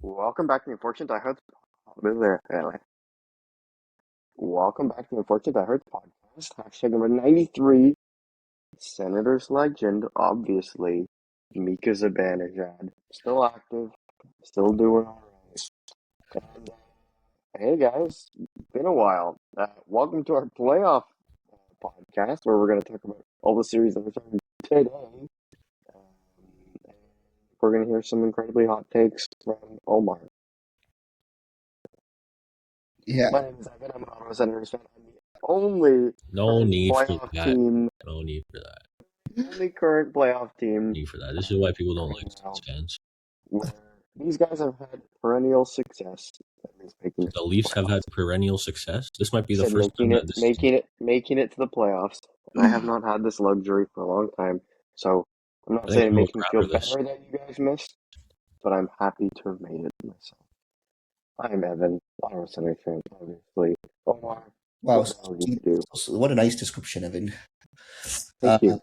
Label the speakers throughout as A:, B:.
A: Welcome back to the Unfortunate I Heard. Welcome back to the Unfortunate I Heard podcast. Hashtag number 93. Senators legend, obviously. Mika Zibanejad. Still active. Still doing alright. And hey guys, been a while. Welcome to our playoff podcast where we're going to talk about all the series that are starting today. And we're going to hear some incredibly hot takes from Omar.
B: Yeah.
A: My name is Evan. I'm an Ottawa Senators fan. I'm the only
C: No need for
A: playoff
C: that.
A: team,
C: No need for that.
A: only current playoff
C: No
A: team
C: need for that. This is why people don't
A: right
C: like
A: now
C: Sens fans.
A: where these guys have had perennial success, at least making it
C: The
A: to the
C: Leafs have had
A: playoffs.
C: perennial success. This might be
A: I
C: the
A: said
C: first time that this.
A: making it to the playoffs. And I have not had this luxury for a long time. So I'm
C: I
A: not
C: think
A: saying it
C: I'm gonna
A: makes me
C: look
A: feel
C: after this.
A: better that you guys missed, but I'm happy to have made it myself. I'm Evan, Ottawa Senators fan, obviously. Omar,
B: Wow.
A: what the hell do you do?
B: What a nice description, Evan.
A: Thank you.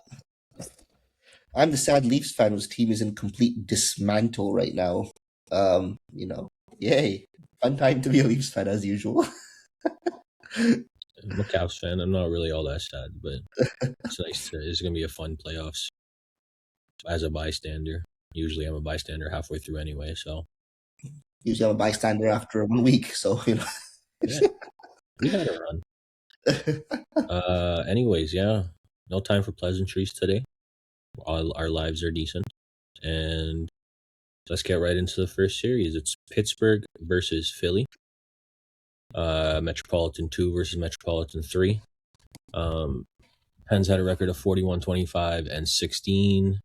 B: I'm the sad Leafs fan whose team is in complete dismantle right now. Yay. Fun time to be a Leafs fan as usual.
C: I'm a Caps fan. I'm not really all that sad, but it's nice. It's gonna be a fun playoffs. As a bystander, usually I'm a bystander halfway through anyway. So
B: Usually I'm a bystander after 1 week, so
C: yeah, we had a run. Anyways, yeah, no time for pleasantries today. All our lives are decent, and let's get right into the first series. It's Pittsburgh versus Philly. Metropolitan 2 versus Metropolitan 3. Pens had a record of 41-25 and 16.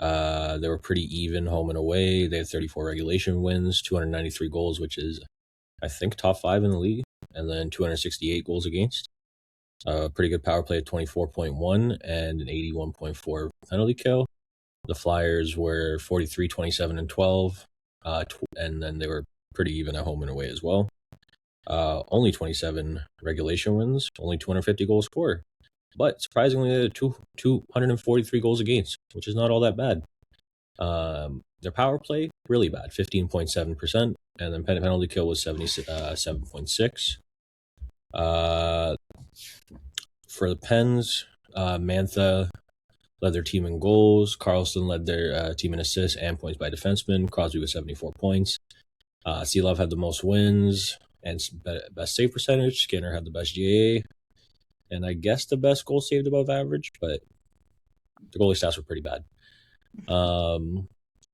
C: They were pretty even home and away. They had 34 regulation wins, 293 goals, which is, I think, top 5 in the league, and then 268 goals against. Pretty good power play of 24.1 and an 81.4 penalty kill. The Flyers were 43, 27, and 12, and then they were pretty even at home and away as well. Only 27 regulation wins, only 250 goals scored. But surprisingly, they had 243 goals against, which is not all that bad. Their power play, really bad, 15.7%, and then penalty kill was 7.6. For the Pens, Mantha led their team in goals. Carlson led their team in assists and points by defensemen. Crosby with 74 points. Seelov had the most wins and best save percentage. Skinner had the best GAA. And I guess the best goal saved above average, but the goalie stats were pretty bad.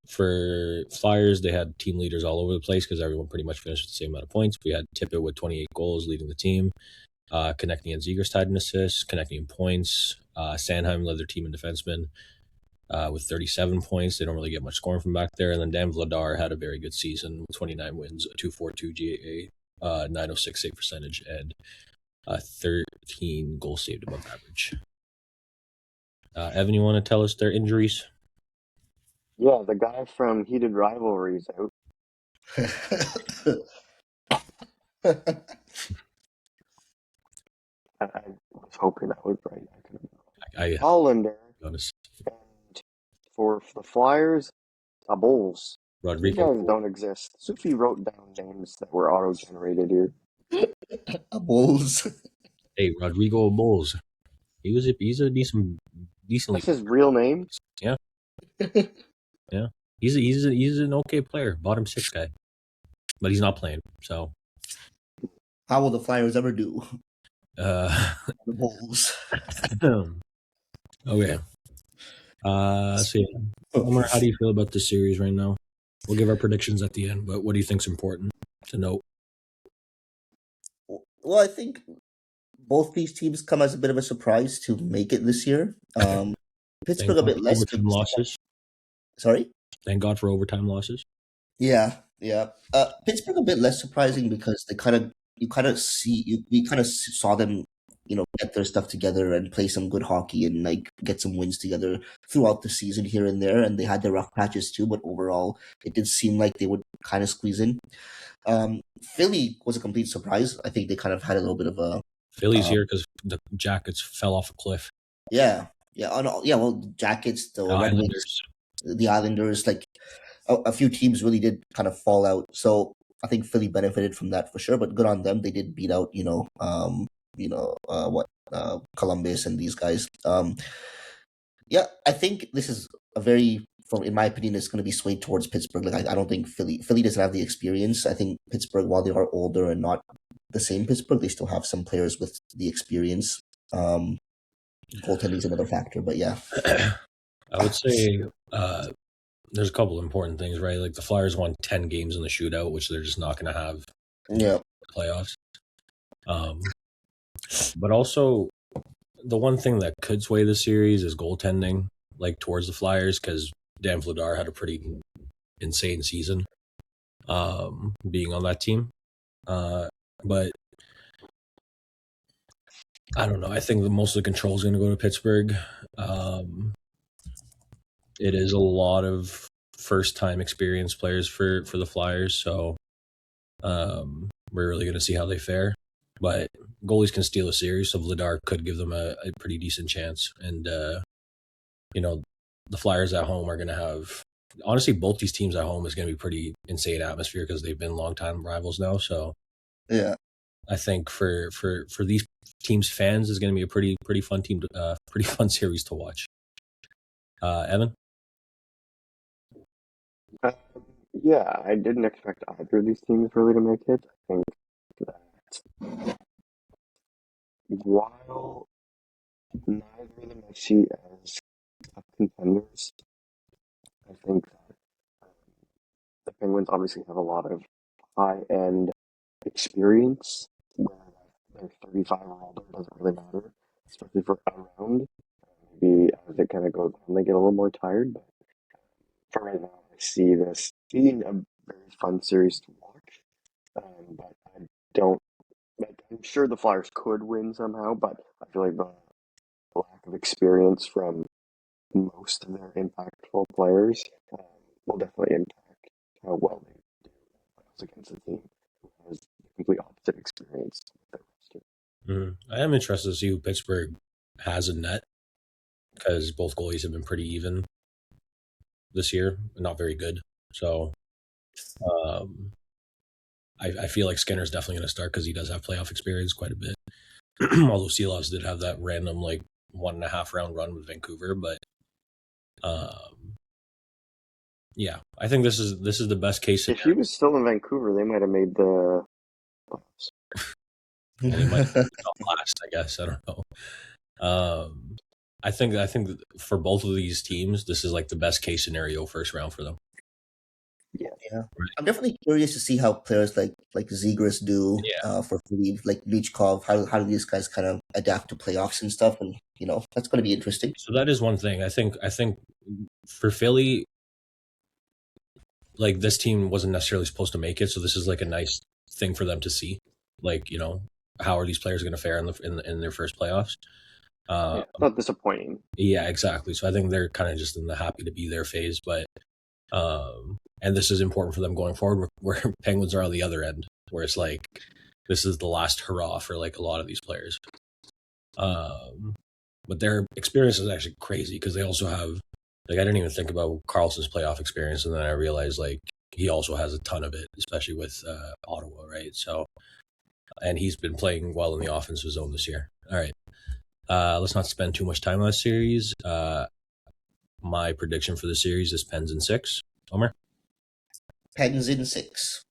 C: For Flyers, they had team leaders all over the place because everyone pretty much finished with the same amount of points. We had Tippett with 28 goals leading the team. Konechny and Zegras tied in assists, Konechny in points. Sanheim led their team in defensemen with 37 points. They don't really get much scoring from back there. And then Dan Vladar had a very good season with 29 wins, a 2.42 GAA, 906 save percentage, and 13 goals saved above average. Evan, you want to tell us their injuries?
A: Yeah, the guy from Heated Rivalries out. I was hoping that was right. I couldn't. Hollander. And for the Flyers, a Bulls.
C: Rodrigo.
A: These guys don't exist. Sufi wrote down names that were auto-generated here.
B: Bulls.
C: Hey, Rodrigo Bulls. He's a decently.
A: That's his real name?
C: Yeah. Yeah. He's an okay player, bottom 6 guy. But he's not playing, so.
B: How will the Flyers ever do?
C: The
B: Bulls.
C: Okay. So yeah. Omar, how do you feel about this series right now? We'll give our predictions at the end, but what do you think's important to note?
B: Well, I think both these teams come as a bit of a surprise to make it this year. Pittsburgh a bit less.
C: Overtime losses.
B: Sorry?
C: Thank God for overtime losses.
B: Yeah. Pittsburgh a bit less surprising because we kind of saw them, get their stuff together and play some good hockey and like get some wins together throughout the season here and there. And they had their rough patches too, but overall, it did seem like they would kind of squeeze in. Philly was a complete surprise. I think they kind of had a little bit of a.
C: Philly's here because the Jackets fell off a cliff.
B: Yeah. Well, Jackets, the Red Wings, the Islanders, like a few teams really did kind of fall out. So I think Philly benefited from that for sure. But good on them. They did beat out, Columbus and these guys. Yeah, I think this is a very, from in my opinion, it's going to be swayed towards Pittsburgh. Like I don't think Philly doesn't have the experience. I think Pittsburgh, while they are older and not the same Pittsburgh, they still have some players with the experience. Goaltending is another factor, but yeah.
C: I would say there's a couple important things, right? Like the Flyers won 10 games in the shootout, which they're just not going to have in
B: Yeah.
C: the playoffs. But also, the one thing that could sway the series is goaltending, like towards the Flyers, because Dan Vladar had a pretty insane season being on that team. But I don't know. I think most of the control is going to go to Pittsburgh. It is a lot of first-time experienced players for the Flyers, so we're really going to see how they fare. But goalies can steal a series, so Vladar could give them a pretty decent chance. And, the Flyers at home are going to have... Honestly, both these teams at home is going to be pretty insane atmosphere because they've been long-time rivals now. So
B: yeah,
C: I think for these teams' fans, is going to be a pretty fun team, pretty fun series to watch. Evan?
A: Yeah, I didn't expect either of these teams really to make it. I think that while neither of them I see as top contenders, I think that the Penguins obviously have a lot of high-end experience where they're 35 or older, it doesn't really matter, especially for a round. Maybe as it kind of goes on, they get a little more tired, but for right now, I see this being a very fun series to watch. But I don't. Like, I'm sure the Flyers could win somehow, but I feel like the lack of experience from most of their impactful players will definitely impact how well they do against a team who has the complete opposite experience with their roster.
C: I am interested to see who Pittsburgh has in net because both goalies have been pretty even this year, not very good. So I feel like Skinner's definitely going to start because he does have playoff experience quite a bit. Although Seelows did have that random 1.5 round run with Vancouver, but yeah, I think this is the best case scenario.
A: If he was still in Vancouver, they might have made the playoffs.
C: They might have got last, I guess. I don't know. I think for both of these teams, this is the best case scenario first round for them.
B: Yeah. I'm definitely curious to see how players like Zegras do for Philly, like Lichkov. How do these guys kind of adapt to playoffs and stuff? And that's going to be interesting.
C: So that is one thing. I think for Philly, this team wasn't necessarily supposed to make it, so this is a nice thing for them to see. How are these players going to fare in their first playoffs?
A: Not disappointing.
C: Yeah, exactly. So I think they're kind of just in the happy to be there phase, but and this is important for them going forward, where Penguins are on the other end, where it's this is the last hurrah for a lot of these players. But their experience is actually crazy because they also have I didn't even think about Carlson's playoff experience, and then I realized he also has a ton of it, especially with Ottawa, right? So, and he's been playing well in the offensive zone this year. All right, let's not spend too much time on this series. My prediction for the series is Pens in 6. Omer?
B: Pens in 6.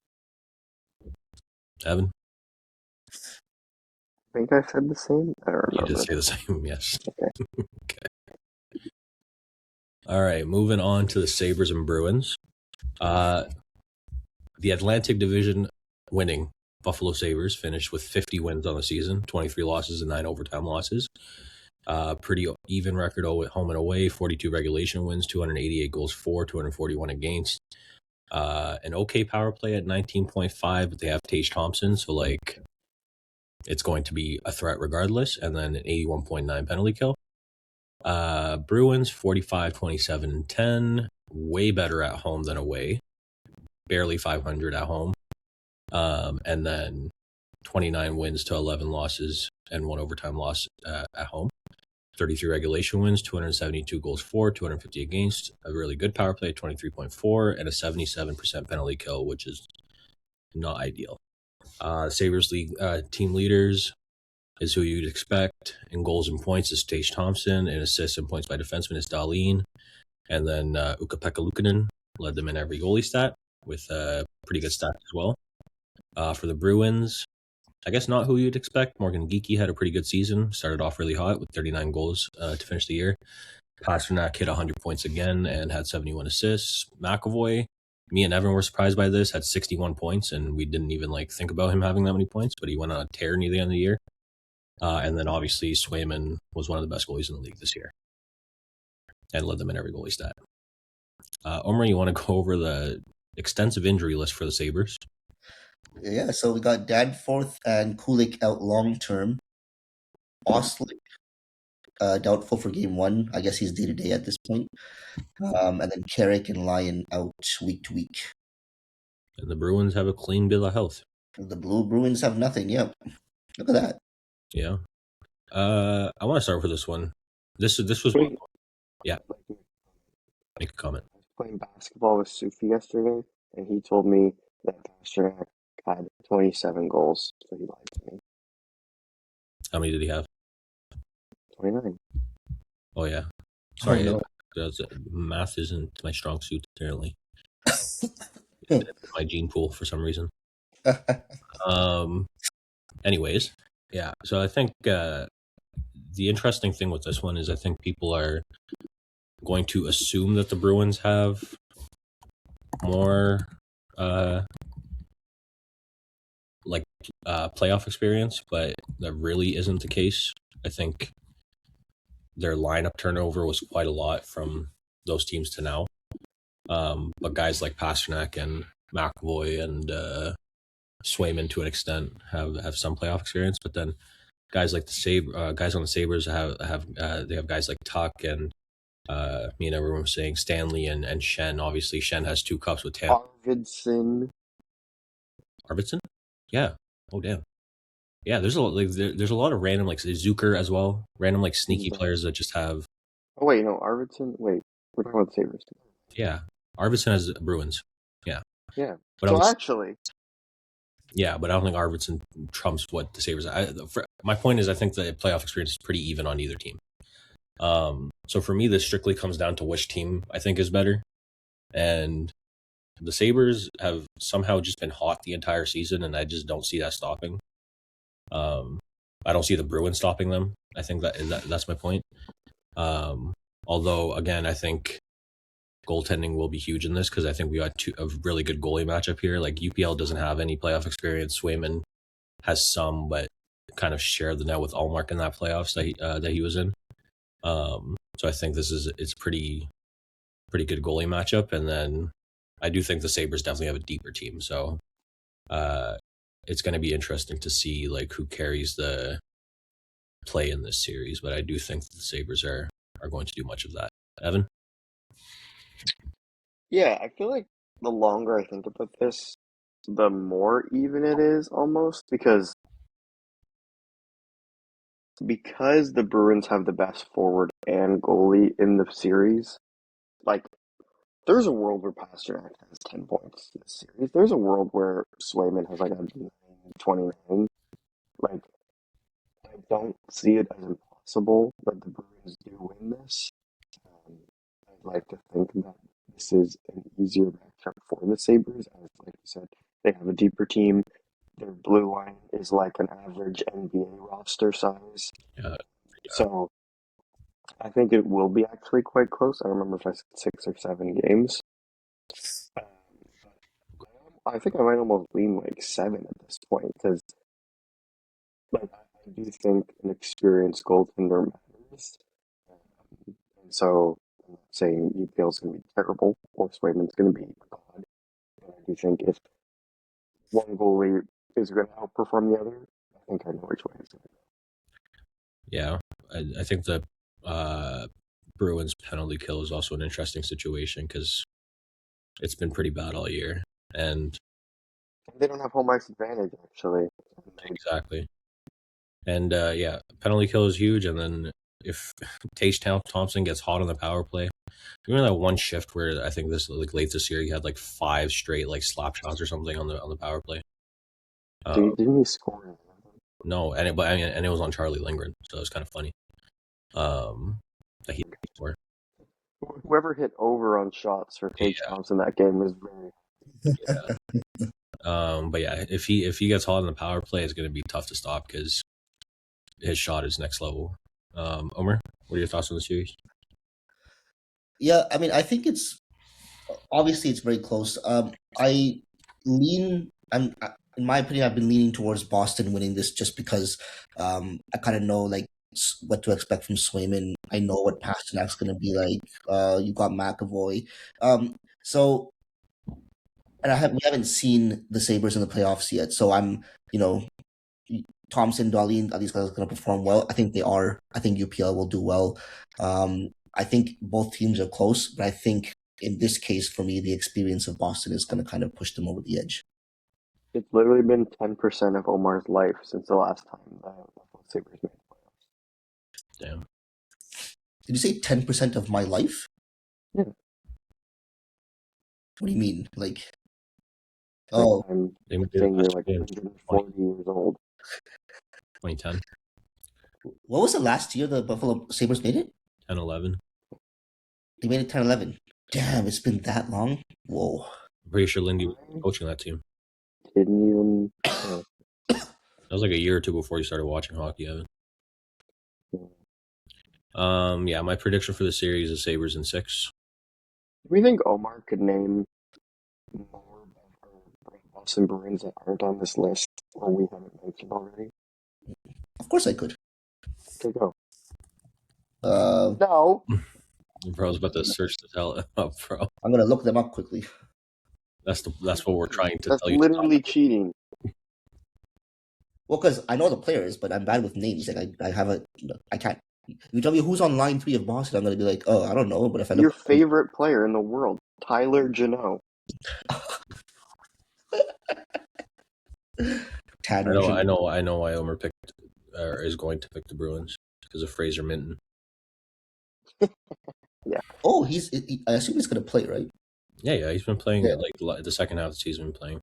C: Evan?
A: I think I said the same. I don't remember.
C: You did say the same, yes.
A: Okay.
C: Okay. All right, moving on to the Sabres and Bruins. The Atlantic Division winning Buffalo Sabres finished with 50 wins on the season, 23 losses and 9 overtime losses. Pretty even record at home and away, 42 regulation wins, 288 goals for, 241 against. An okay power play at 19.5, but they have Tage Thompson, so it's going to be a threat regardless, and then an 81.9 penalty kill. Bruins 45, 27, and 10, way better at home than away, barely 500 at home, and then 29 wins to 11 losses and 1 overtime loss at home. 33 regulation wins, 272 goals for, 250 against, a really good power play, 23.4, and a 77% penalty kill, which is not ideal. Sabres League team leaders is who you'd expect. In goals and points is Tage Thompson. In assists and points by defenseman is Dahlin. And then Ukko-Pekka Luukkonen led them in every goalie stat with pretty good stats as well. For the Bruins, I guess not who you'd expect. Morgan Geekie had a pretty good season. Started off really hot with 39 goals to finish the year. Pasternak hit 100 points again and had 71 assists. McAvoy, me and Evan were surprised by this, had 61 points, and we didn't even think about him having that many points, but he went on a tear near the end of the year. And then obviously Swayman was one of the best goalies in the league this year and led them in every goalie stat. Omri, you want to go over the extensive injury list for the Sabres?
B: Yeah, so we got Danforth and Kulik out long term. Oslick, doubtful for game 1. I guess he's day to day at this point. And then Carrick and Lyon out week to week.
C: And the Bruins have a clean bill of health.
B: The Blue Bruins have nothing. Yep. Look at that.
C: Yeah. I want to start with this one. This was
A: Wait.
C: Yeah. Make a comment.
A: I was playing basketball with Sufi yesterday, and he told me that Pasternak had 27 goals, so he lied to me.
C: How many did he have?
A: 29.
C: Oh, yeah. Sorry,
B: Oh,
C: math isn't my strong suit, apparently.
B: Hmm.
C: My gene pool for some reason.
B: no.
C: Anyways, yeah. So I think the interesting thing with this one is I think people are going to assume that the Bruins have more playoff experience, but that really isn't the case. I think their lineup turnover was quite a lot from those teams to now. But guys like Pasternak and McAvoy and Swayman to an extent have some playoff experience, but then guys like guys on the Sabres have they have guys like Tuck and me and everyone was saying Stanley and Shen. Obviously, Shen has 2 cups with Tampa. Arvidsson? Yeah. Oh damn. Yeah, there's a lot there's a lot of random Zucker as well. Random sneaky players that just have.
A: Oh wait, no, Arvidsson. Wait, we're talking about the Sabres.
C: Yeah, Arvidsson has Bruins. Yeah.
A: Yeah.
C: But
A: so actually.
C: Yeah, but I don't think Arvidsson trumps what the Sabres. My point is, I think the playoff experience is pretty even on either team. So for me, this strictly comes down to which team I think is better. And the Sabres have somehow just been hot the entire season, and I just don't see that stopping. I don't see the Bruins stopping them. I think that's my point. Although, again, I think goaltending will be huge in this because I think we got a really good goalie matchup here. UPL doesn't have any playoff experience. Swayman has some, but kind of shared the net with Allmark in that playoffs that he was in. So I think it's pretty good goalie matchup. And then I do think the Sabres definitely have a deeper team. So it's going to be interesting to see who carries the play in this series. But I do think the Sabres are going to do much of that. Evan?
A: Yeah, I feel like the longer I think about this, the more even it is almost because the Bruins have the best forward and goalie in the series. There's a world where Pasternak has 10 points in this series. There's a world where Swayman has a 29. I don't see it as impossible that the Bruins do win this. I'd like to think that this is an easier matchup for the Sabres, as like you said, they have a deeper team. Their blue line is like an average NBA roster size.
C: Yeah.
A: So I think it will be actually quite close. I don't remember if I said 6 or 7 games. I think I might almost lean 7 at this point because I do think an experienced goaltender matters. And so I'm not saying UPL is going to be terrible or Swayman's going to be god. But I do think if one goalie is going to outperform the other, I think I know which way it's going to go.
C: Yeah, I think the Bruins penalty kill is also an interesting situation because it's been pretty bad all year. And
A: they don't have home ice advantage, actually.
C: Exactly. And penalty kill is huge. And then if Tage Thompson gets hot on the power play, remember that one shift where I think this like late this year he had like 5 straight like slap shots or something on the power play.
A: Didn't he score?
C: No, and it was on Charlie Lindgren, so it was kind of funny. That he scored.
A: Whoever hit over on shots for Tage Thompson that game was very.
C: Yeah. But yeah, if he gets hot on the power play, it's going to be tough to stop because his shot is next level. Omer, what are your thoughts on the series?
B: Yeah, I mean, I think it's obviously it's very close. I lean, in my opinion, I've been leaning towards Boston winning this just because I kind of know like what to expect from Swayman. I know what Pasternak's going to be like. You got McAvoy, so and we haven't seen the Sabres in the playoffs yet. So I'm, Thompson, Dahlin, are these guys going to perform well? I think they are. I think UPL will do well. I think both teams are close, but I think in this case, for me, the experience of Boston is going to kind of push them over the edge.
A: It's literally been 10% of Omar's life since the last time the Sabres made the playoffs.
C: Damn.
B: Did you say 10% of my life?
A: Yeah.
B: What do you mean? Like, oh,
A: I'm
C: They made
A: saying
C: it
A: you're
C: last
A: like
C: year in
A: 140 years old.
C: 2010,
B: what was the last year the Buffalo Sabres made it?
C: 10, 11.
B: They made it 10-11. Damn, it's been that long? Whoa.
C: I'm pretty sure Lindy was coaching that team.
A: Didn't even.
C: That was like a year or two before you started watching hockey, Evan. Yeah, my prediction for the series is Sabres in 6.
A: Do we think Omar could name more Boston Bruins that aren't on this list or we haven't mentioned already?
B: Of course I could.
A: Okay, go.
B: Uh,
A: No.
C: Bro, I was about to search the tell up, bro.
B: I'm going to look them up quickly.
C: That's what we're trying to
A: That's
C: tell you.
A: literally cheating.
B: Well, because I know the players, but I'm bad with names. Like I can't. You tell me who's on line 3 of Boston, I'm gonna be like, oh, I don't know. But if I
A: Your
B: look,
A: favorite player in the world, Tyler Janot.
B: Tanner,
C: I know why Omer picked or is going to pick the Bruins because of Fraser Minton.
A: Yeah.
B: Oh, I assume he's gonna play, right?
C: Yeah, he's been playing
B: Yeah.
C: it like the second half of the season. Playing.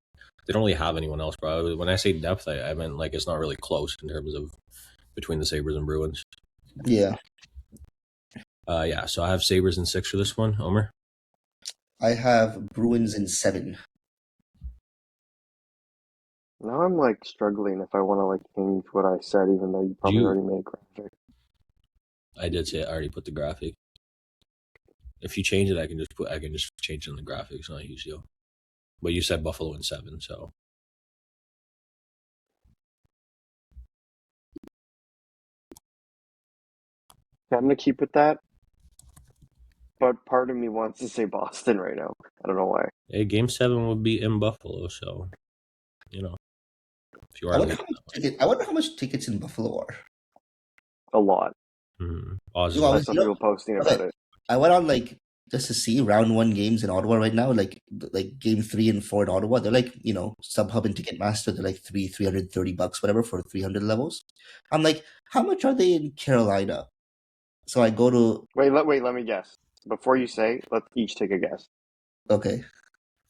C: They don't really have anyone else, bro. When I say depth, I meant like it's not really close in terms of between the Sabres and Bruins.
B: Yeah.
C: Yeah. So I have Sabres in 6 for this one, Omer.
B: I have Bruins in 7.
A: Now I'm like struggling if I want to like change what I said, even though you probably already made a graphic.
C: I did say I already put the graphic. If you change it, I can just change it in the graphic. It's not a huge deal. But you said Buffalo in 7, so
A: I'm gonna keep with that. But part of me wants to say Boston right now. I don't know why.
C: hey, Game 7 would be in Buffalo, so if you are
B: I wonder how much tickets in Buffalo are.
A: A lot.
C: Mm-hmm.
A: I saw people posting about it.
B: I went on just to see round 1 games in Ottawa right now, like game 3 and 4 in Ottawa. They're like, StubHub and Ticketmaster, they're like $330 whatever for 300 levels. I'm like, how much are they in Carolina? So I go to
A: Wait, let me guess. Before you say, let's each take a guess.
B: Okay.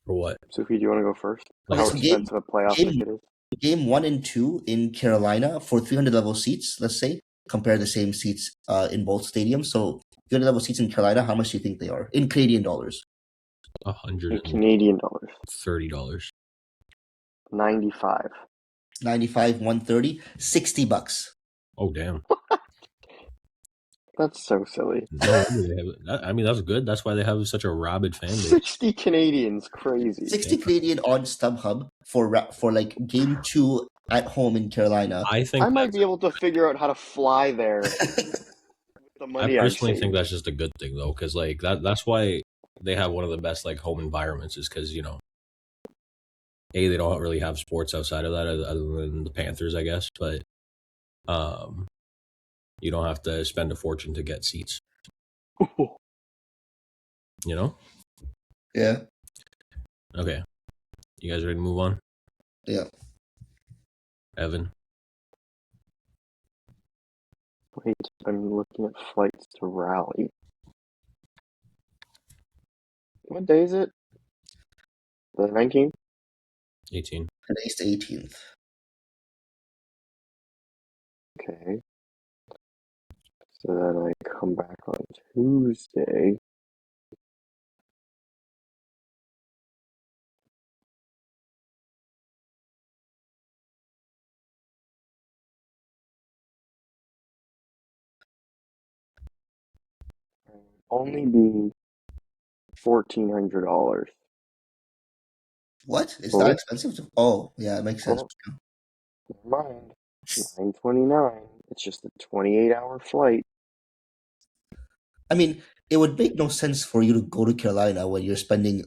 C: For what?
A: Sophie, do you want to go first?
B: Okay,
A: How
B: so
A: expensive a playoff ticket is?
B: Game 1 and 2 in Carolina for 300 level seats, let's say, compare the same seats in both stadiums. So 300 level seats in Carolina, how much do you think they are in Canadian dollars?
C: $100
A: Canadian dollars.
C: $30.
A: 95.
B: 95, 130, $60.
C: Oh damn!
A: That's so silly.
C: No, I mean that's good. That's why they have such a rabid fan base.
A: 60 Canadians, crazy.
B: 60 Canadian on StubHub for like game 2 at home in Carolina.
A: I might be able to figure out how to fly there. With the money
C: I personally think that's just a good thing though, because like that's why they have one of the best like home environments is because they don't really have sports outside of that other than the Panthers, I guess, but you don't have to spend a fortune to get seats.
B: Yeah.
C: Okay. You guys ready to move on?
B: Yeah.
C: Evan.
A: Wait, I'm looking at flights to Raleigh. What day is it? The 19th?
C: 18.
B: Today's the 18th.
A: Okay. So then I come back on Tuesday. Only be $1,400.
B: What? It's that
A: Oh,
B: expensive? Oh, yeah, it makes sense.
A: oh, never mind. 929. It's just a 28-hour flight.
B: I mean, it would make no sense for you to go to Carolina when you're spending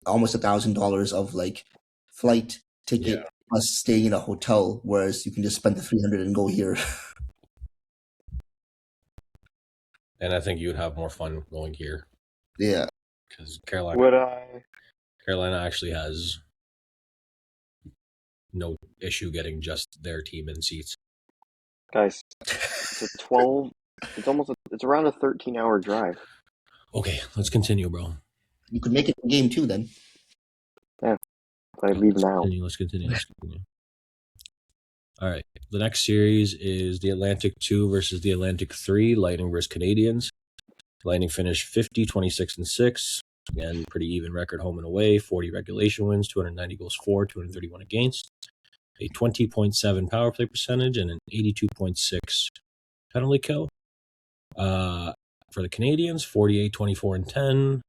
B: almost $1,000 of like flight ticket
C: Yeah.
B: plus staying in a hotel, whereas you can just spend the 300 and go here.
C: And I think you would have more fun going here
B: Yeah.
C: because Carolina
A: Would I?
C: actually has no issue getting just their team in seats.
A: Guys, it's a 12. It's around a 13-hour drive.
C: Okay, let's continue, bro.
B: You could make it a game too then.
A: Yeah, if I
C: Okay,
A: leave now.
C: Let's continue. All right. The next series is the Atlantic 2 versus the Atlantic 3, Lightning versus Canadians. Lightning finished 50, 26, and 6. Again, pretty even record home and away. 40 regulation wins, 290 goals for, 231 against. A 20.7 power play percentage and an 82.6 penalty kill. For the Canadians, 48, 24, and 10.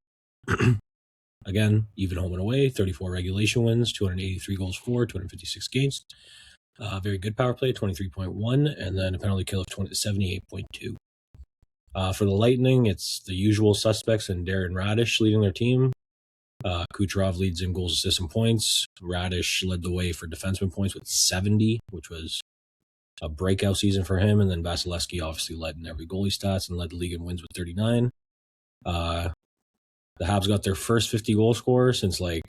C: Again, even home and away. 34 regulation wins, 283 goals for, 256 against. Very good power play, 23.1, and then a penalty kill of 78.2. For the Lightning, it's the usual suspects and Darren Radish leading their team. Kucherov leads in goals, assists, and points. Radish led the way for defenseman points with 70, which was a breakout season for him. And then Vasilevsky obviously led in every goalie stats and led the league in wins with 39. The Habs got their first 50 goal scorer since what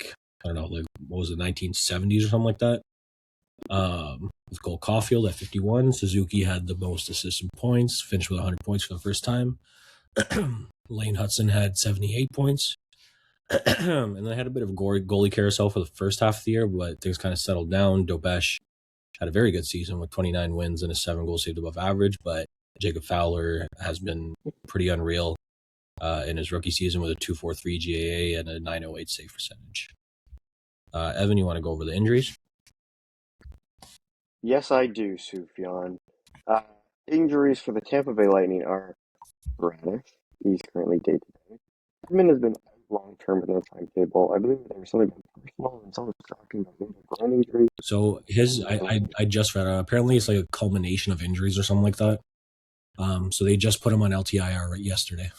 C: was it, 1970s or something like that. With Cole Caulfield at 51. Suzuki had the most assists and points, finished with 100 points for the first time. Lane Hudson had 78 points. And they had a bit of a goalie carousel for the first half of the year, but things kind of settled down. Dobesh had a very good season with 29 wins and a 7 goals saved above average, but Jacob Fowler has been pretty unreal in his rookie season with a 2.43 GAA and a 9.08 save percentage. Evan, you want to go over the injuries?
A: Yes, I do, Sufjan. Injuries for the Tampa Bay Lightning are Radish. He's currently day-to-day. Edmund has been out long-term in their timetable. I believe there was something personal and someone was talking about maybe a groin injury.
C: So I just read apparently it's like a culmination of injuries or something like that. So they just put him on LTIR yesterday.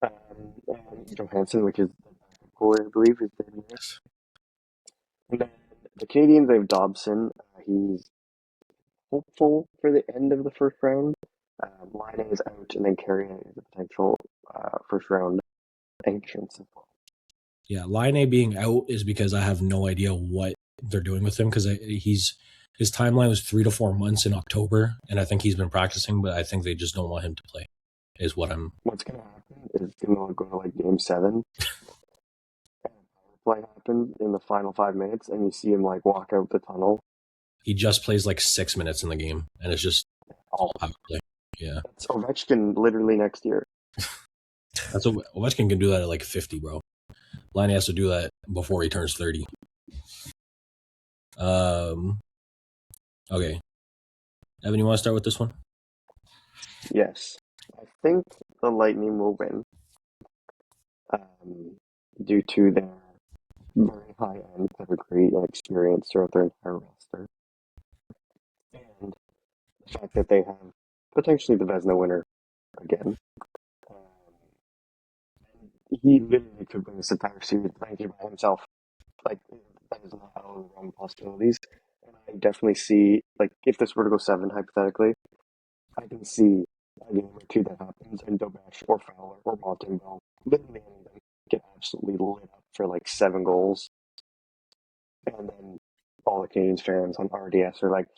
A: And Johansson, which is the backup goalie, I believe, is there. And then the Canadians, they have Dobson. He's hopeful for the end of the first round. Line is out, and then Carrier is a potential first round entrance as well.
C: Yeah, Line A being out is because I have no idea what they're doing with him because his timeline was 3 to 4 months in October, and I think he's been practicing, but I think they just don't want him to play. Is what I'm.
A: What's going to happen is it's going to go to like Game 7. And play happens in the final 5 minutes, and you see him like walk out the tunnel.
C: He just plays like 6 minutes in the game, and it's just all power play. Yeah,
A: that's Ovechkin literally next year.
C: that's Ovechkin can do that at like 50, bro. Line has to do that before he turns 30. Okay. Evan, you want to start with this one?
A: Yes. I think the Lightning will win due to their very high-end pedigree and experience throughout their entire roster. And the fact that they have potentially the Vezina winner again. He literally could win this entire series blanket by himself. Like, that is not out of the realm of possibilities. And I definitely see, like, if this were to go 7, hypothetically, I can see a game or two that happens, and Dobesh or Fowler or Montembeau, literally any of them, get absolutely lit up for, like, 7 goals. And then all the Canadians fans on RDS are like,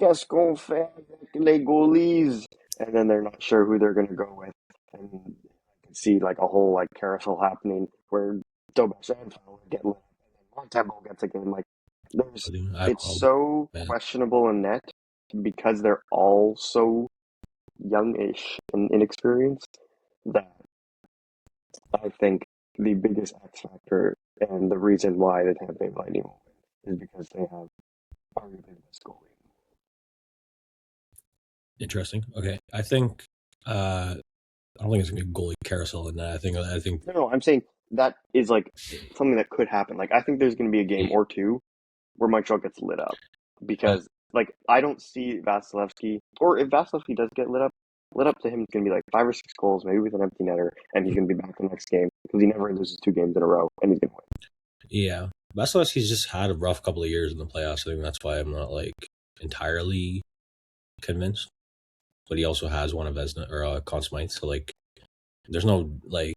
A: Gascon fans, les goalies, and then they're not sure who they're going to go with, and I can see like a whole like carousel happening where Dobash and Fowler get lit, and then Montembeau gets a game. Like there's, it's so
C: man.
A: questionable in net because they're all so youngish and inexperienced that I think the biggest X factor and the reason why the Tampa Bay Lightning will win is because they have arguably the best goalie.
C: Interesting. Okay, I think I don't think it's gonna be a goalie carousel in that. I think
A: No, I'm saying that is like something that could happen. Like I think there's going to be a game or two where Montreal gets lit up because like I don't see Vasilevsky, or if Vasilevsky does get lit up to him, it's going to be like 5 or 6 goals, maybe with an empty netter, and he's going to be back the next game because he never loses 2 games in a row, and he's going to win.
C: Yeah, Vasilevsky's just had a rough couple of years in the playoffs. I think that's why I'm not like entirely convinced. But he also has one of Vezina or Conn Smythe, so like, there's no like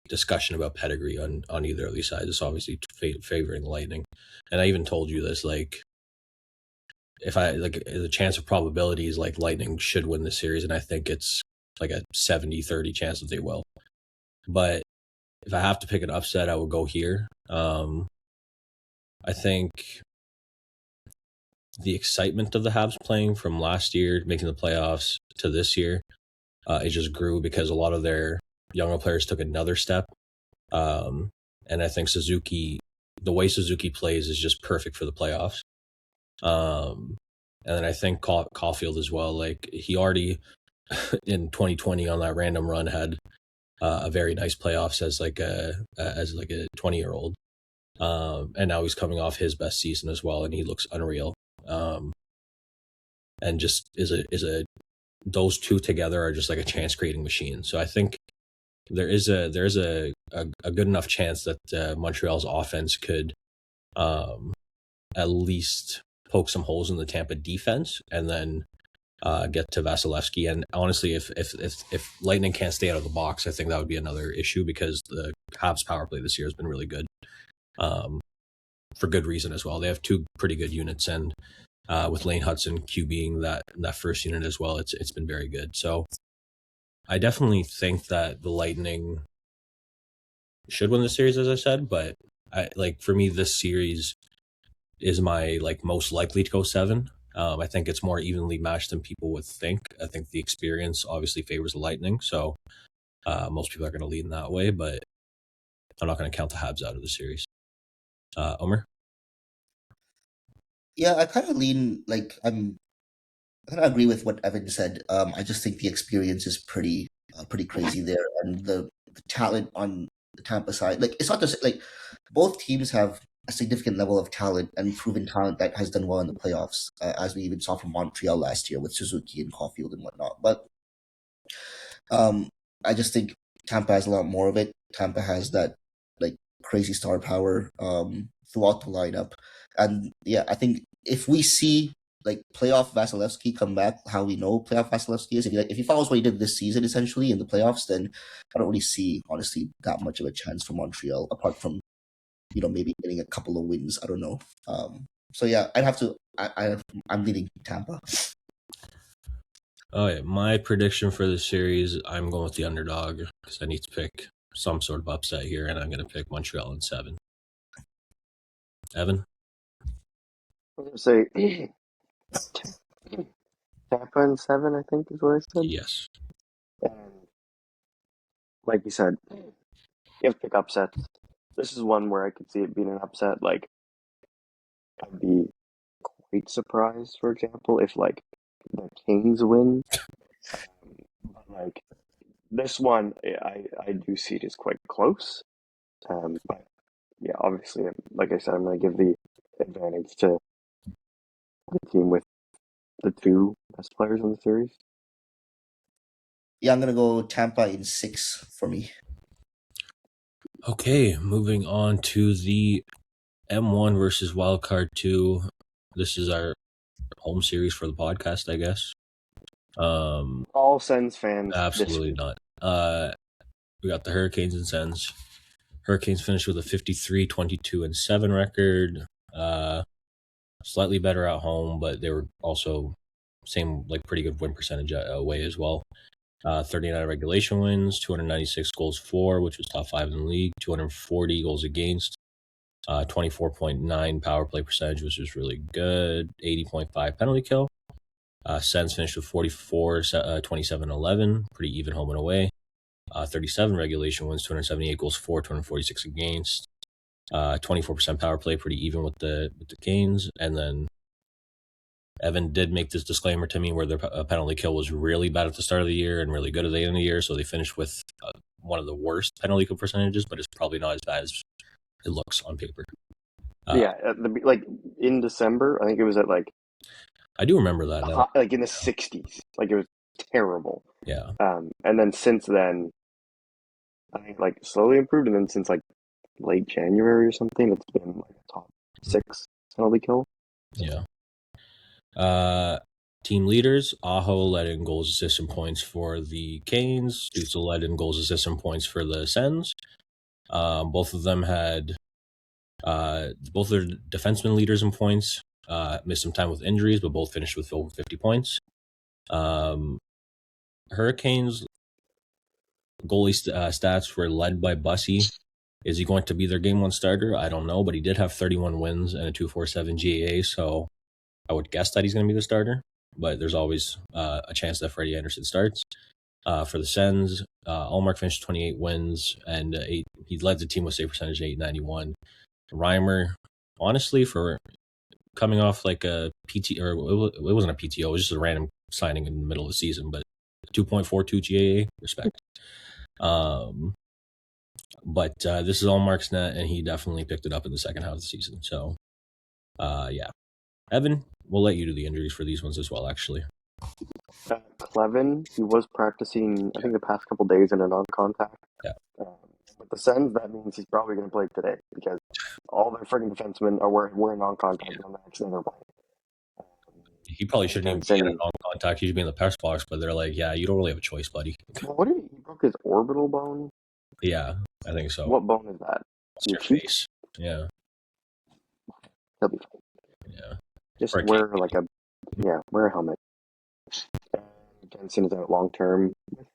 C: discussion about pedigree on either of these sides. It's obviously favoring the Lightning, and I even told you this. Like, if I like the chance of probability is like Lightning should win the series, and I think it's like a 70-30 chance that they will. But if I have to pick an upset, I would go here. I think the excitement of the Habs playing from last year, making the playoffs, to this year, it just grew because a lot of their younger players took another step. And I think Suzuki, the way Suzuki plays is just perfect for the playoffs. And then I think Caulfield as well. Like, he already in 2020 on that random run had a very nice playoffs as like a 20-year-old. And now he's coming off his best season as well, and he looks unreal. And just is a those two together are just like a chance creating machine. So I think there is a good enough chance that Montreal's offense could at least poke some holes in the Tampa defense, and then get to Vasilevsky. And honestly, if Lightning can't stay out of the box, I think that would be another issue because the Habs power play this year has been really good, for good reason as well. They have 2 pretty good units, and with Lane Hudson QBing that first unit as well, it's been very good. So I definitely think that the Lightning should win the series, as I said, but for me, this series is my like most likely to go 7. I think it's more evenly matched than people would think. I think the experience obviously favors the Lightning, so most people are going to lean that way, but I'm not going to count the Habs out of the series. Omer?
B: Yeah, I kind of lean like I kind of agree with what Evan said. I just think the experience is pretty crazy there, and the talent on the Tampa side. Like, it's not just like both teams have a significant level of talent and proven talent that has done well in the playoffs, as we even saw from Montreal last year with Suzuki and Caulfield and whatnot. But I just think Tampa has a lot more of it. Tampa has that like crazy star power throughout the lineup, and yeah, I think if we see like playoff Vasilevsky come back, how we know playoff Vasilevsky is, if he follows what he did this season essentially in the playoffs, then I don't really see honestly that much of a chance for Montreal apart from maybe getting a couple of wins. I don't know. So yeah, I'd have to. I'm leaning Tampa.
C: Oh yeah, my prediction for the series, I'm going with the underdog because I need to pick some sort of upset here, and I'm going to pick Montreal in 7. Evan?
A: I was going to say Tampa in 7, I think is what I said.
C: Yes.
A: And like you said, you have to pick upsets. This is one where I could see it being an upset. Like, I'd be quite surprised, for example, if like the Kings win. But like this one, I do see it as quite close. But yeah, obviously, like I said, I'm going to give the advantage to the team with the 2 best players in the series.
B: Yeah, I'm gonna go Tampa in 6 for me.
C: Okay, moving on to the M1 versus Wildcard 2. This is our home series for the podcast, I guess.
A: All Sens fans.
C: Absolutely not. We got the Hurricanes and Sens. Hurricanes finished with a 53-22-7 record. slightly better at home, but they were also same like pretty good win percentage away as well. 39 regulation wins, 296 goals for, which was top 5 in the league, 240 goals against, 24.9 power play percentage, which was really good, 80.5 penalty kill. Sens finished with 44, 27, 11, pretty even home and away. 37 regulation wins, 278 goals for, 246 against. 24% power play, pretty even with the Canes. And then Evan did make this disclaimer to me where their penalty kill was really bad at the start of the year and really good at the end of the year. So they finished with one of the worst penalty kill percentages, but it's probably not as bad as it looks on paper.
A: Yeah, like in December, I think it was at like
C: I do remember that now.
A: like in the 60s. Like it was terrible.
C: Yeah.
A: And then since then, I think like slowly improved, and then since like late January or something, it's been like a top 6 penalty kill.
C: Yeah. Team leaders, Aho led in goals, assists, and points for the Canes. Stützle led in goals, assists, and points for the Sens. Both of them had both their defenseman leaders in points. Missed some time with injuries, but both finished with over 50 points. Hurricanes goalie stats were led by Bussy. Is he going to be their game 1 starter? I don't know, but he did have 31 wins and a 2.47 GAA, so I would guess that he's going to be the starter, but there's always a chance that Freddie Anderson starts. For the Sens, Ullmark finished 28 wins, and he led the team with save percentage 891. Reimer, honestly, for coming off like a PT, or it wasn't a PTO, it was just a random signing in the middle of the season, but 2.42 GAA, respect. But this is Ullmark's net, and he definitely picked it up in the second half of the season. So, yeah. Evan, we'll let you do the injuries for these ones as well, actually.
A: Clevin, he was practicing, I think, the past couple days in a non-contact.
C: Yeah.
A: With the Sens, that means he's probably going to play today because all their freaking defensemen are wearing non-contact on the next thing they're playing.
C: He probably shouldn't even be in a non-contact. He should be in the press box, but they're like, yeah, you don't really have a choice, buddy.
A: Well, what did he broke his orbital bone?
C: Yeah, I think so.
A: What bone is that?
C: Your face. Yeah.
A: He'll be fine.
C: Yeah.
A: Just wear like wear a helmet. Jensen is out long term with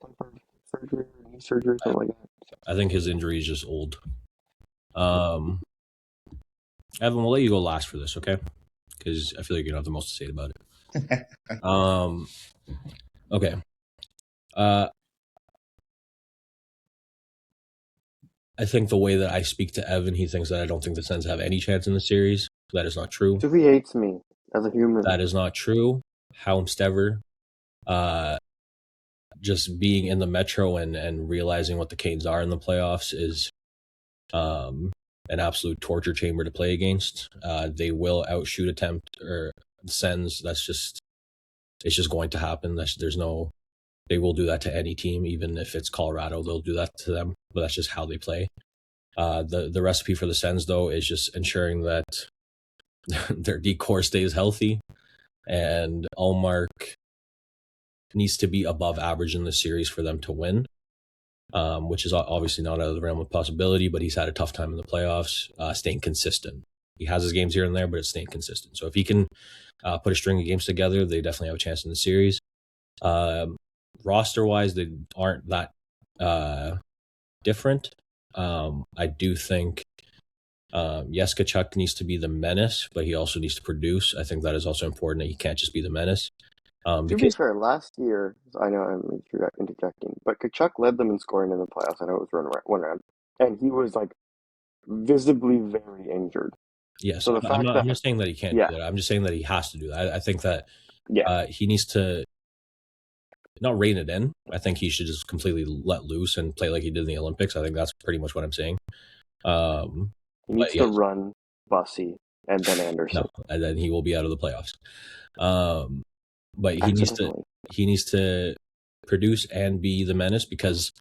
A: some sort of surgery or knee surgery or something like that.
C: I think his injury is just old. Evan, we'll let you go last for this, okay? Because I feel like you don't have the most to say about it. Okay. I think the way that I speak to Evan, he thinks that I don't think the Sens have any chance in the series. That is not true.
A: So he hates me as a human.
C: That is not true. However, just being in the Metro and realizing what the Canes are in the playoffs is an absolute torture chamber to play against. They will outshoot attempt or Sens. It's just going to happen. They will do that to any team, even if it's Colorado. They'll do that to them, but that's just how they play. The recipe for the Sens, though, is just ensuring that their decor stays healthy, and Ullmark needs to be above average in the series for them to win, which is obviously not out of the realm of possibility, but he's had a tough time in the playoffs, staying consistent. He has his games here and there, but it's staying consistent. So if he can put a string of games together, they definitely have a chance in the series. Roster-wise, they aren't that different. I do think yes, Tkachuk needs to be the menace, but he also needs to produce. I think that is also important, that he can't just be the menace.
A: To be fair, last year, I know I'm interjecting, but Tkachuk led them in scoring in the playoffs. I know it was one round, and he was like visibly very injured.
C: Yes, so I'm not saying that he can't do that. I'm just saying that he has to do that. I think that he needs to not rein it in. I think he should just completely let loose and play like he did in the Olympics. I think that's pretty much what I'm saying.
A: He needs to run Bussy and then Anderson.
C: No, and then he will be out of the playoffs. But he needs to produce and be the menace, because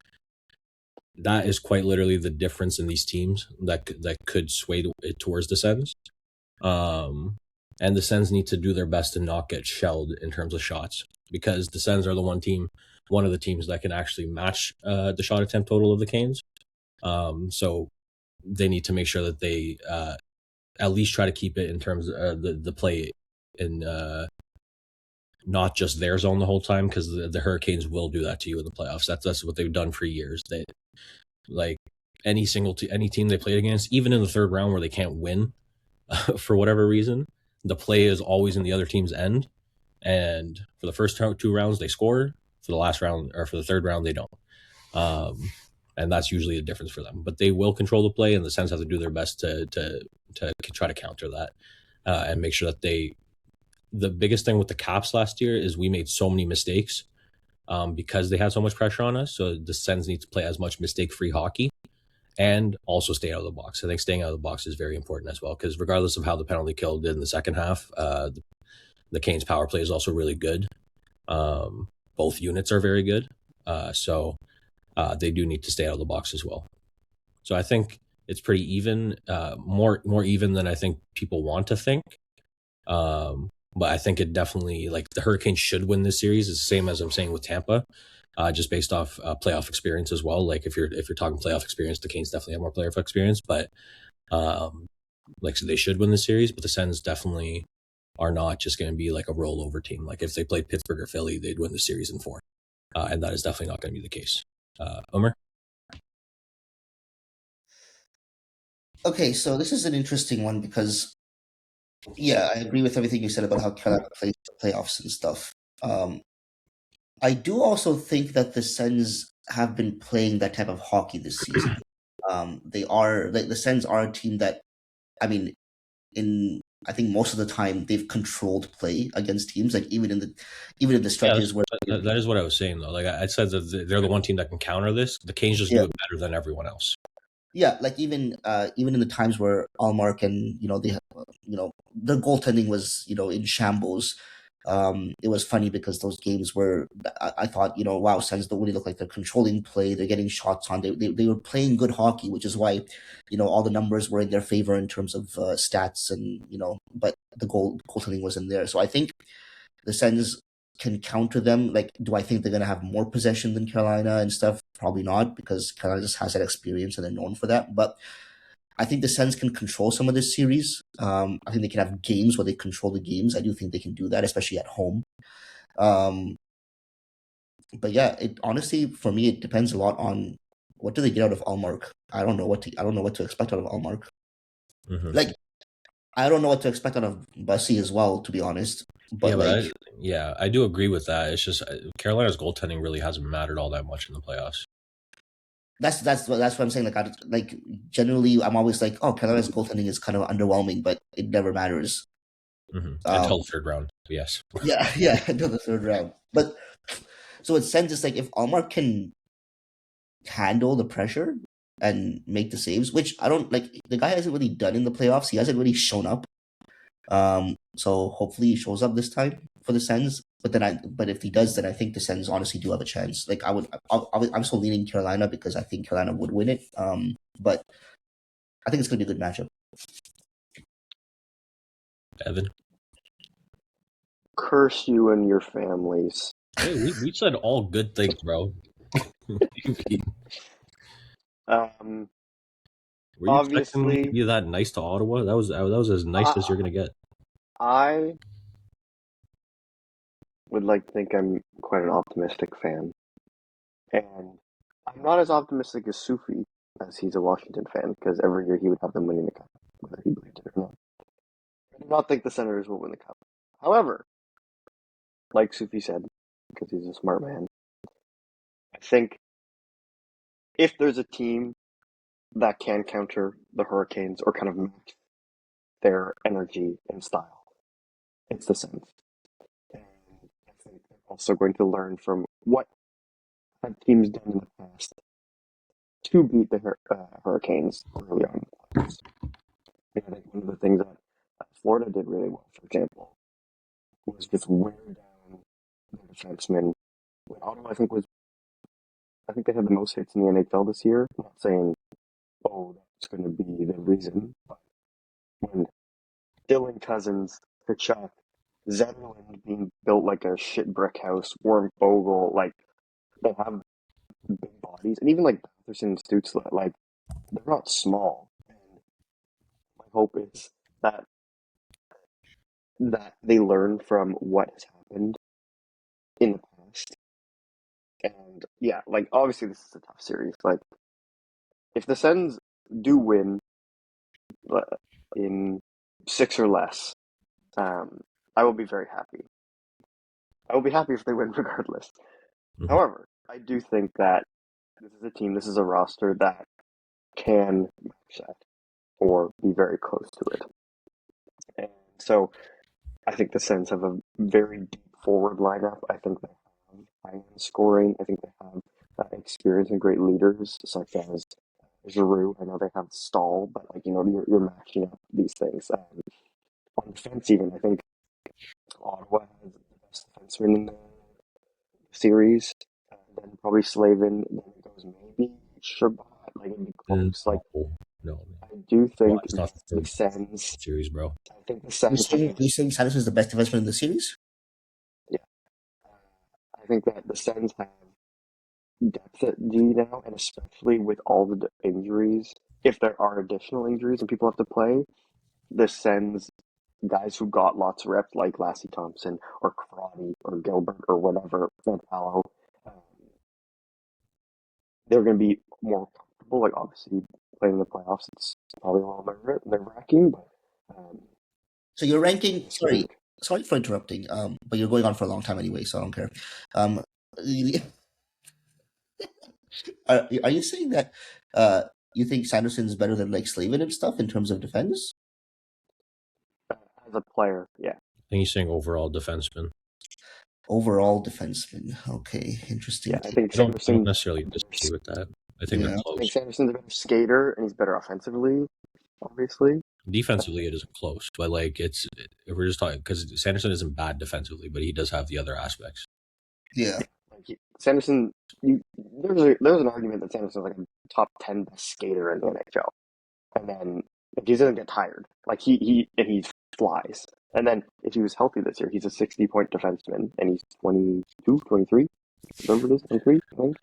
C: that is quite literally the difference in these teams that could sway it towards the Sens. And the Sens need to do their best to not get shelled in terms of shots, because the Sens are the one of the teams that can actually match the shot attempt total of the Canes. So they need to make sure that they at least try to keep it in terms of the play in not just their zone the whole time, because the Hurricanes will do that to you in the playoffs. That's what they've done for years. They like any team they played against, even in the third round where they can't win for whatever reason, the play is always in the other team's end. And for the first two rounds, they score. For the last round or for the third round, they don't. And that's usually the difference for them. But they will control the play, and the Sens have to do their best to try to counter that and make sure that they. The biggest thing with the Caps last year is we made so many mistakes because they had so much pressure on us. So the Sens need to play as much mistake-free hockey and also stay out of the box. I think staying out of the box is very important as well, because regardless of how the penalty kill did in the second half, the Canes' power play is also really good. Both units are very good. So they do need to stay out of the box as well. So I think it's pretty even, more even than I think people want to think. But I think it definitely, like, the Hurricanes should win this series. It's the same as I'm saying with Tampa, just based off playoff experience as well. Like if you're talking playoff experience, the Canes definitely have more playoff experience. But like, so they should win the series. But the Sens definitely are not just going to be like a rollover team. Like if they played Pittsburgh or Philly, they'd win the series in 4, and that is definitely not going to be the case. Omer?
B: Okay, so this is an interesting one because, yeah, I agree with everything you said about how Carolina plays the playoffs and stuff. I do also think that the Sens have been playing that type of hockey this season. They are the Sens are a team that, I mean, I think most of the time they've controlled play against teams. Like even in the stretches where
C: that is what I was saying though. Like I said that they're the one team that can counter this. The Canes just do it better than everyone else.
B: Yeah, like even in the times where Allmark and their goaltending was in shambles. It was funny because those games were I thought wow, Sens don't really look like they're controlling play. They're getting shots on. They were playing good hockey, which is why all the numbers were in their favor in terms of stats and but the goaltending wasn't there. So I think the Sens can counter them. Like, do I think they're going to have more possession than Carolina and stuff? Probably not, because Carolina just has that experience and they're known for that. But I think the Sens can control some of this series. I think they can have games where they control the games. I do think they can do that, especially at home. But yeah, it honestly, for me, it depends a lot on what do they get out of Allmark. I don't know what to expect out of Allmark.
C: Mm-hmm.
B: Like, I don't know what to expect out of Bussy as well, to be honest. But
C: I do agree with that. It's just Carolina's goaltending really hasn't mattered all that much in the playoffs.
B: That's what I'm saying. Like generally, I'm always like, oh, Carolina's goaltending is kind of underwhelming, but it never matters
C: until the third round. Yes.
B: Yeah, until the third round. But so it sends us like if Allmark can handle the pressure and make the saves, which I don't like. The guy hasn't really done in the playoffs. He hasn't really shown up. So hopefully he shows up this time for the Sens. But if he does, then I think the Sens honestly do have a chance. Like I'm still leaning Carolina because I think Carolina would win it. But I think it's gonna be a good matchup.
C: Evan,
A: curse you and your families.
C: Hey, we said all good things, bro. Were you
A: Obviously,
C: expecting me to be that nice to Ottawa? That was as nice as you're gonna get.
A: I would like to think I'm quite an optimistic fan, and I'm not as optimistic as Sufi, as he's a Washington fan, because every year he would have them winning the cup, whether he believed it or not. I do not think the Senators will win the cup. However, like Sufi said, because he's a smart man, I think if there's a team that can counter the Hurricanes or kind of match their energy and style, it's the Sens. And I think they're also going to learn from what have teams done in the past to beat the Hurricanes early on. And I think one of the things that Florida did really well, for example, was just wear down their defensemen. When Ottawa, I think they had the most hits in the NHL this year. I'm not saying, oh, that's going to be the reason, but when Dylan Cousins, Kachuk, Zetterland being built like a shit brick house, Warren Fogle, like, they have big bodies, and even like Batherson and Stützle, like, they're not small. And my hope is that they learn from what has happened in the past. And yeah, like obviously this is a tough series. Like if the Sens do win in 6 or less, I will be very happy. I will be happy if they win regardless.
C: Mhm.
A: However, I do think that this is a team, this is a roster that can match that or be very close to it. And so I think the Sens have a very deep forward lineup. I think they have high-end scoring. I think they have experience and great leaders such as Giroux. I know they have Stahl, but like you're matching up these things. On defense, even I think Ottawa has the best defenseman in the series. Then probably Slavin. Then it goes maybe Shabbat. Like it'd be close. Like
C: No.
A: I do
C: Well,
A: think
C: it's
A: that
C: not the
A: the
C: third
A: Sens.
C: series, bro.
A: I think the Sens have.
B: You saying Sanderson is the best defenseman in the series?
A: Yeah, I think that the Sens have depth at D now, and especially with all the injuries, if there are additional injuries and people have to play, this sends guys who got lots of reps, like Lassie Thompson or Crotty or Gilbert or whatever, Van Palo, um, they're going to be more comfortable. Like, obviously, playing in the playoffs, it's probably a little nerve-wracking, but
B: So you're ranking.
A: I
B: Sorry,
A: think
B: sorry for interrupting. But you're going on for a long time anyway, so I don't care. Um, are you saying that you think Sanderson's better than like Slavin and stuff in terms of defense?
A: as a player, yeah.
C: I think he's saying overall defenseman.
B: Overall defenseman. Okay, interesting.
A: Yeah, I think
C: I don't
A: Sanderson.
C: necessarily disagree with that. I think they're
B: Yeah.
A: I
C: close.
A: think Sanderson's a better skater and he's better offensively, obviously.
C: Defensively, it isn't close, but like if we're just talking because Sanderson isn't bad defensively, but he does have the other aspects.
B: Yeah.
A: Like Sanderson, there's an argument that Sanderson's like a top 10 best skater in the NHL, and then he doesn't get tired. Like he flies. And then if he was healthy this year, he's a 60-point defenseman, and he's 22, 23. Remember this? 23, I think.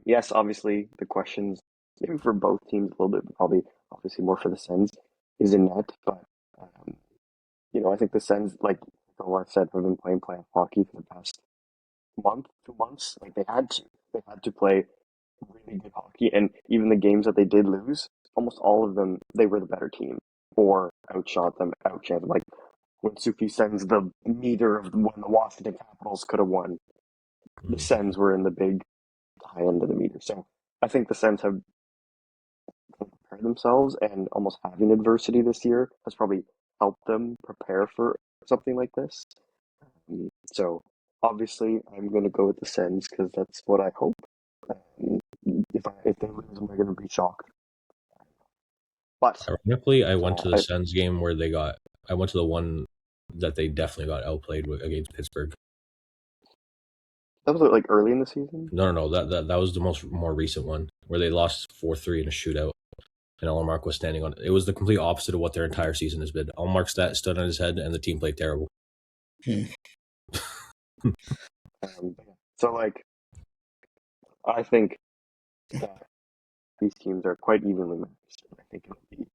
A: Yes, obviously the questions maybe for both teams a little bit, but probably obviously more for the Sens is in net, but um, I think the Sens, like I've said, have been playing playoff hockey for the past month, 2 months. Like they had to play really good hockey, and even the games that they did lose, almost all of them, they were the better team or outshot them, outshot them. Like when Sufi sends the meter of when the Washington Capitals could have won, the Sens were in the big high end of the meter. So I think the Sens have prepared themselves, and almost having adversity this year has probably helped them prepare for something like this. So obviously, I'm going to go with the Sens because that's what I hope. If they lose, am I going to be shocked? But
C: Ironically, I went to the
A: I,
C: Sens game where I went to the one that they definitely got outplayed against Pittsburgh.
A: that was like early in the season.
C: No. That was the more recent one where they lost 4-3 in a shootout, and Allmark was standing on it. It was the complete opposite of what their entire season has been. Allmark stood on his head, and the team played terrible.
A: So like, I think that these teams are quite evenly matched. I think it'll be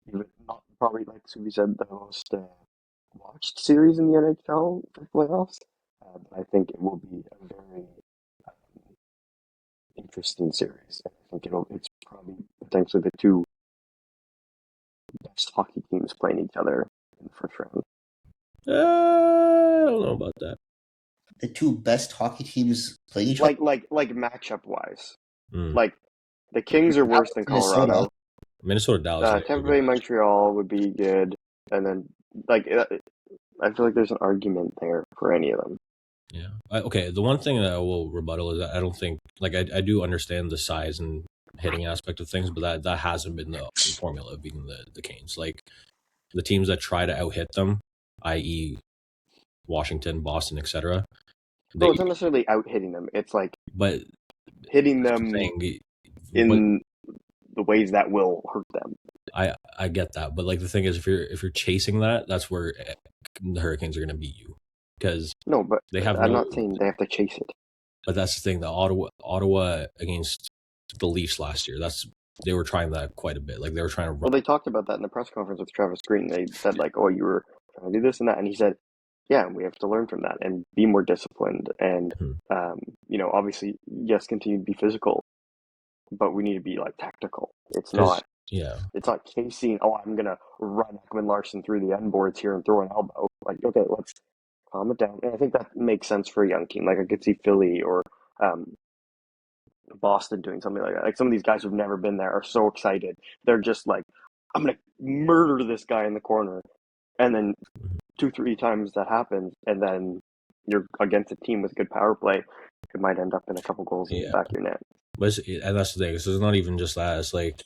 A: even not probably like Subi said the most watched series in the NHL for playoffs. But I think it will be a very interesting series. I think it's probably potentially the two best hockey teams playing each other in the first round.
C: I don't know about that.
B: The two best hockey teams playing each other.
A: Like matchup wise, like the Kings are worse than
B: Minnesota.
A: Colorado.
C: Minnesota, Dallas.
A: Tampa Bay, Montreal would be good, and then like I feel like there's an argument there for any of them.
C: Yeah. Okay. The one thing that I will rebuttal is that I don't think I do understand the size and hitting aspect of things, but that hasn't been the formula of beating the Canes. Like the teams that try to out hit them, i.e., Washington, Boston, etc.
A: No, it's not necessarily out hitting them. It's like
C: but
A: hitting them in the ways that will hurt them.
C: I get that, but like the thing is, if you're chasing that, that's where the Hurricanes are going to beat you because
A: no, but
C: they have.
A: I'm not saying they have to chase it.
C: But that's the thing. The Ottawa against the Leafs last year. That's they were trying that quite a bit. Like they were trying to run.
A: Well, they talked about that in the press conference with Travis Green. They said like, "Oh, you were trying to do this and that," and he said, "Yeah, we have to learn from that and be more disciplined and, obviously, yes, continue to be physical, but we need to be like tactical. It's not casing. Oh, I'm gonna run Ekman Larson through the end boards here and throw an elbow. Like, okay, let's calm it down." And I think that makes sense for a young team. Like I could see Philly or Boston doing something like that. Like some of these guys who've never been there are so excited. They're just like, I'm gonna murder this guy in the corner, and then 2-3 times that happens, and then you're against a team with good power play. It might end up in a couple goals in the back of your net.
C: And that's the thing. So it's not even just that. It's like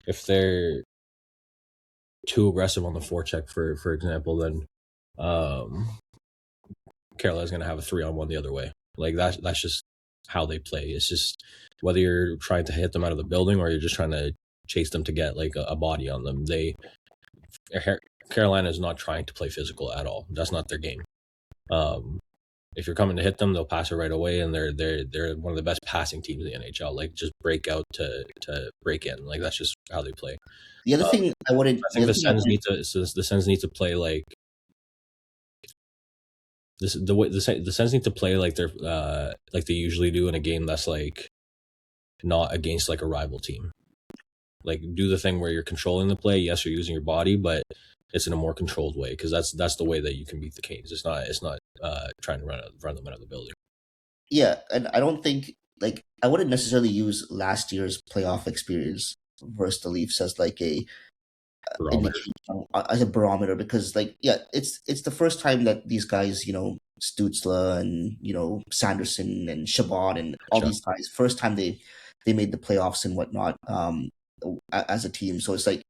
C: if they're too aggressive on the forecheck, for example, then Carolina's going to have a 3-on-1 the other way. Like that's just how they play. It's just whether you're trying to hit them out of the building or you're just trying to chase them to get like a body on them. Carolina is not trying to play physical at all. That's not their game. If you're coming to hit them, they'll pass it right away, and they're one of the best passing teams in the NHL. Like just break out to break in. Like that's just how they play.
B: The other thing I think
C: the Sens need to play like this. The Sens need to play like they usually do in a game that's like not against like a rival team. Like do the thing where you're controlling the play. Yes, you're using your body, but it's in a more controlled way because that's the way that you can beat the Canes. It's not trying to run them out of the building.
B: Yeah, and I don't think I wouldn't necessarily use last year's playoff experience versus the Leafs as like a barometer because it's the first time that these guys, Stutzla and Sanderson and Chabot and all these guys, first time they made the playoffs and whatnot as a team. So it's like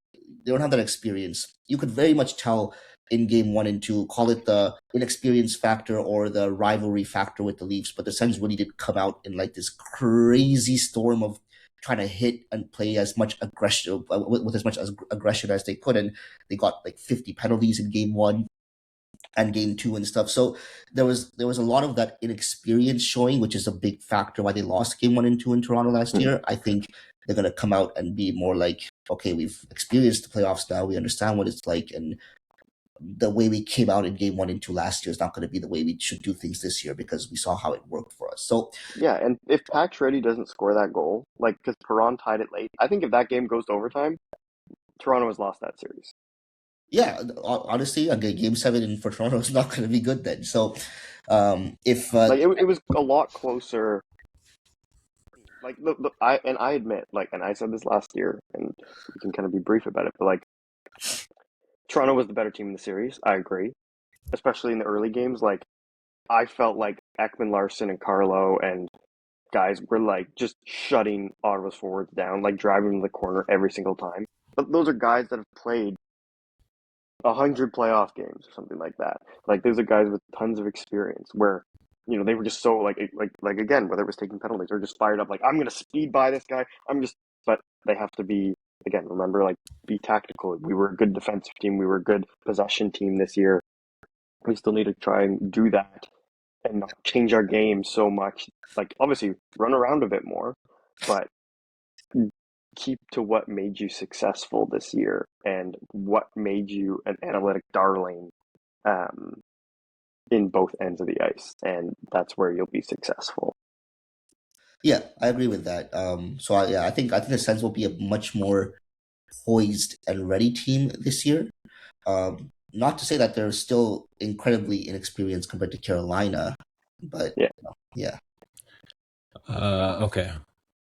B: they don't have that experience. You could very much tell in game 1 and 2, call it the inexperience factor or the rivalry factor with the Leafs, but the Sens really did come out in like this crazy storm of trying to hit and play as much aggression with as much aggression as they could, and they got like 50 penalties in game 1 and game 2 and stuff. So there was a lot of that inexperience showing, which is a big factor why they lost game 1 and 2 in Toronto last year. I think they're going to come out and be more like, okay, we've experienced the playoffs now. We understand what it's like. And the way we came out in game 1 and 2 last year is not going to be the way we should do things this year because we saw how it worked for us. So
A: yeah, and if Pacioretty doesn't score that goal, like because Perron tied it late, I think if that game goes to overtime, Toronto has lost that series.
B: Yeah, honestly, game 7 for Toronto is not going to be good then. So if
A: it was a lot closer. Like I admit, like, and I said this last year, and we can kind of be brief about it, but like Toronto was the better team in the series. I agree, especially in the early games. Like I felt like Ekman Larson and Carlo and guys were like just shutting Ottawa's forwards down, like driving them to the corner every single time. But those are guys that have played 100 playoff games or something like that. Like those are guys with tons of experience where, they were just so like again, whether it was taking penalties or just fired up, like I'm gonna speed by this guy. But they have to be, again, remember, like be tactical. We were a good defensive team. We were a good possession team this year. We still need to try and do that and not change our game so much. Like obviously run around a bit more, but keep to what made you successful this year and what made you an analytic darling in both ends of the ice, and that's where you'll be successful.
B: Yeah, I agree with that. I think the Sens will be a much more poised and ready team this year. Not to say that they're still incredibly inexperienced compared to Carolina, but yeah.
C: Okay.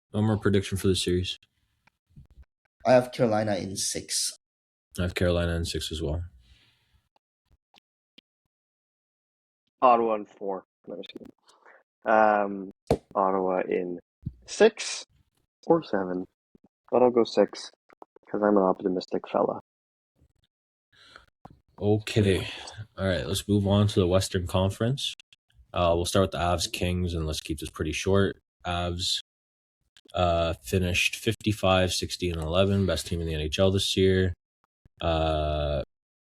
C: One more prediction for the series.
B: I have Carolina in 6.
C: I have Carolina in 6 as well.
A: Ottawa in 4. Ottawa in 6 or 7, but I'll go 6 because I'm an optimistic fella.
C: Okay. All right, let's move on to the Western Conference. We'll start with the Avs Kings, and let's keep this pretty short. Avs finished 55, 16, and 11, best team in the NHL this year.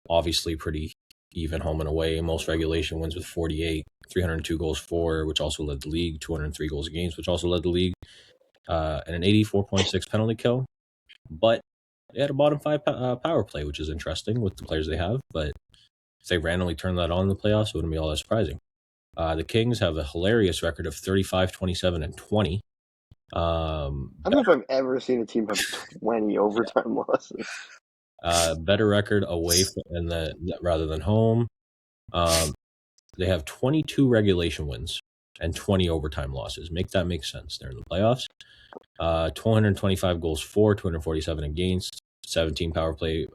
C: Obviously pretty even home and away. Most regulation wins with 48, 302 goals for, which also led the league, 203 goals against, which also led the league, and an 84.6 penalty kill. but they had a bottom five power play, which is interesting with the players they have. But if they randomly turn that on in the playoffs, it wouldn't be all that surprising. The Kings have a hilarious record of 35, 27, and 20.
A: I don't know if I've ever seen a team have 20 overtime losses.
C: Better record away rather than home. They have 22 regulation wins and 20 overtime losses. Make sense. They're in the playoffs. 225 goals for, 247 against, 17 power play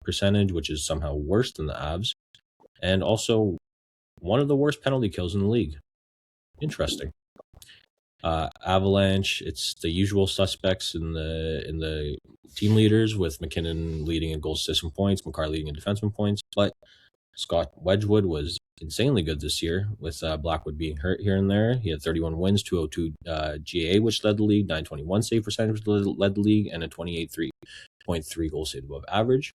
C: percentage, which is somehow worse than the Avs, and also one of the worst penalty kills in the league. Interesting. Avalanche, it's the usual suspects in the team leaders, with McKinnon leading in goals, assists, and points, McCarr leading in defenseman points, but Scott Wedgwood was insanely good this year, with Blackwood being hurt here and there. He had 31 wins, 202 GA, which led the league, 921 save percentage, led the league, and a 28.3 goal saved above average.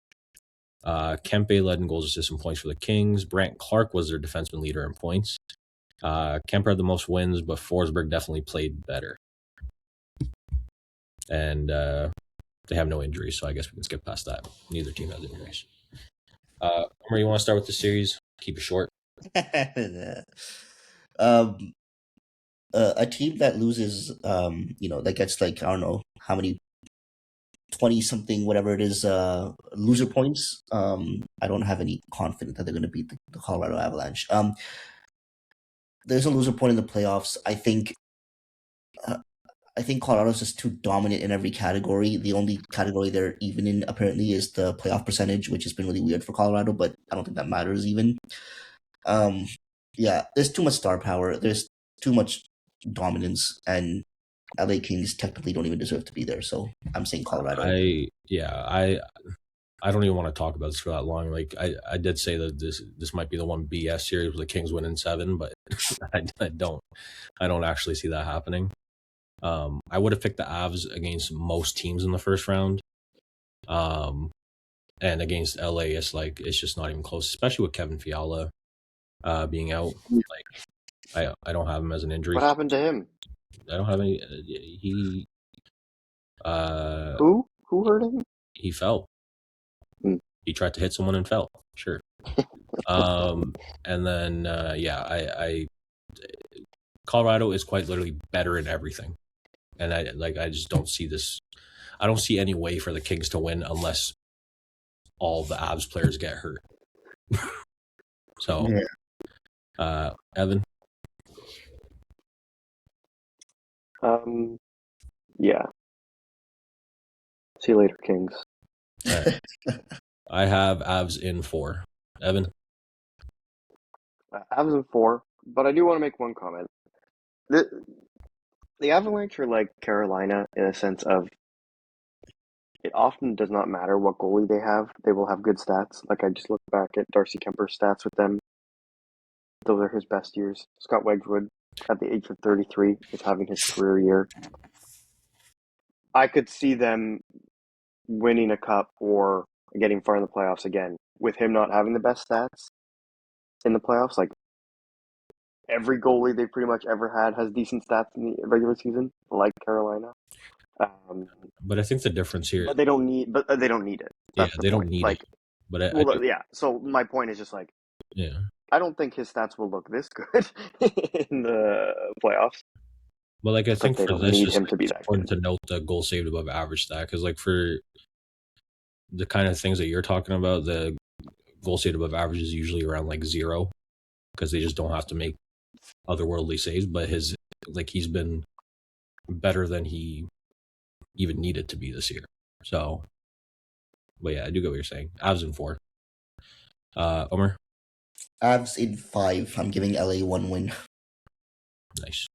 C: Kempe led in goals, assists, and points for the Kings. Brant Clark was their defenseman leader in points. Kemper had the most wins, but Forsberg definitely played better. And they have no injuries, so I guess we can skip past that. Neither team has injuries. Homer, you want to start with the series? Keep it short.
B: A team that loses, that gets like, I don't know how many, 20 something, whatever it is, loser points. I don't have any confidence that they're going to beat the Colorado Avalanche. There's a loser point in the playoffs. I think Colorado's just too dominant in every category. The only category they're even in, apparently, is the playoff percentage, which has been really weird for Colorado, but I don't think that matters even. There's too much star power. There's too much dominance, and LA Kings technically don't even deserve to be there. So I'm saying Colorado.
C: I don't even want to talk about this for that long. Like I did say that this might be the one BS series where the Kings win in 7, but I don't actually see that happening. I would have picked the Avs against most teams in the first round. And against LA, it's just not even close, especially with Kevin Fiala being out. Like I don't have him as an injury.
A: What happened to him?
C: I don't have any. He
A: Who hurt him?
C: He fell. He tried to hit someone and fell. Sure. And then Colorado is quite literally better in everything, and I just don't see this. I don't see any way for the Kings to win unless all the Avs players get hurt. So, Evan.
A: Yeah. See you later, Kings.
C: Right. I have Avs in 4. Evan?
A: Avs in 4, but I do want to make one comment. The Avalanche are like Carolina in a sense of it often does not matter what goalie they have. They will have good stats. Like I just look back at Darcy Kemper's stats with them. Those are his best years. Scott Wedgwood, at the age of 33, is having his career year. I could see them winning a cup or getting far in the playoffs again with him not having the best stats in the playoffs. Like every goalie they pretty much ever had has decent stats in the regular season, like Carolina.
C: But I think the difference here,
A: but they don't need it. That's
C: they don't
A: point.
C: need
A: like,
C: it. But
A: So my point is just like,
C: yeah,
A: I don't think his stats will look this good in the playoffs.
C: But I think
A: they
C: for
A: don't
C: this,
A: need
C: it's
A: him to be that
C: important
A: good.
C: to note the goal saved above average stat, because for the kind of things that you're talking about, the goal saved above average is usually around 0, because they just don't have to make otherworldly saves. But he's been better than he even needed to be this year. So, but yeah, I do get what you're saying. Avs in 4. Omer?
B: Avs in 5. I'm giving LA 1 win.
C: Nice.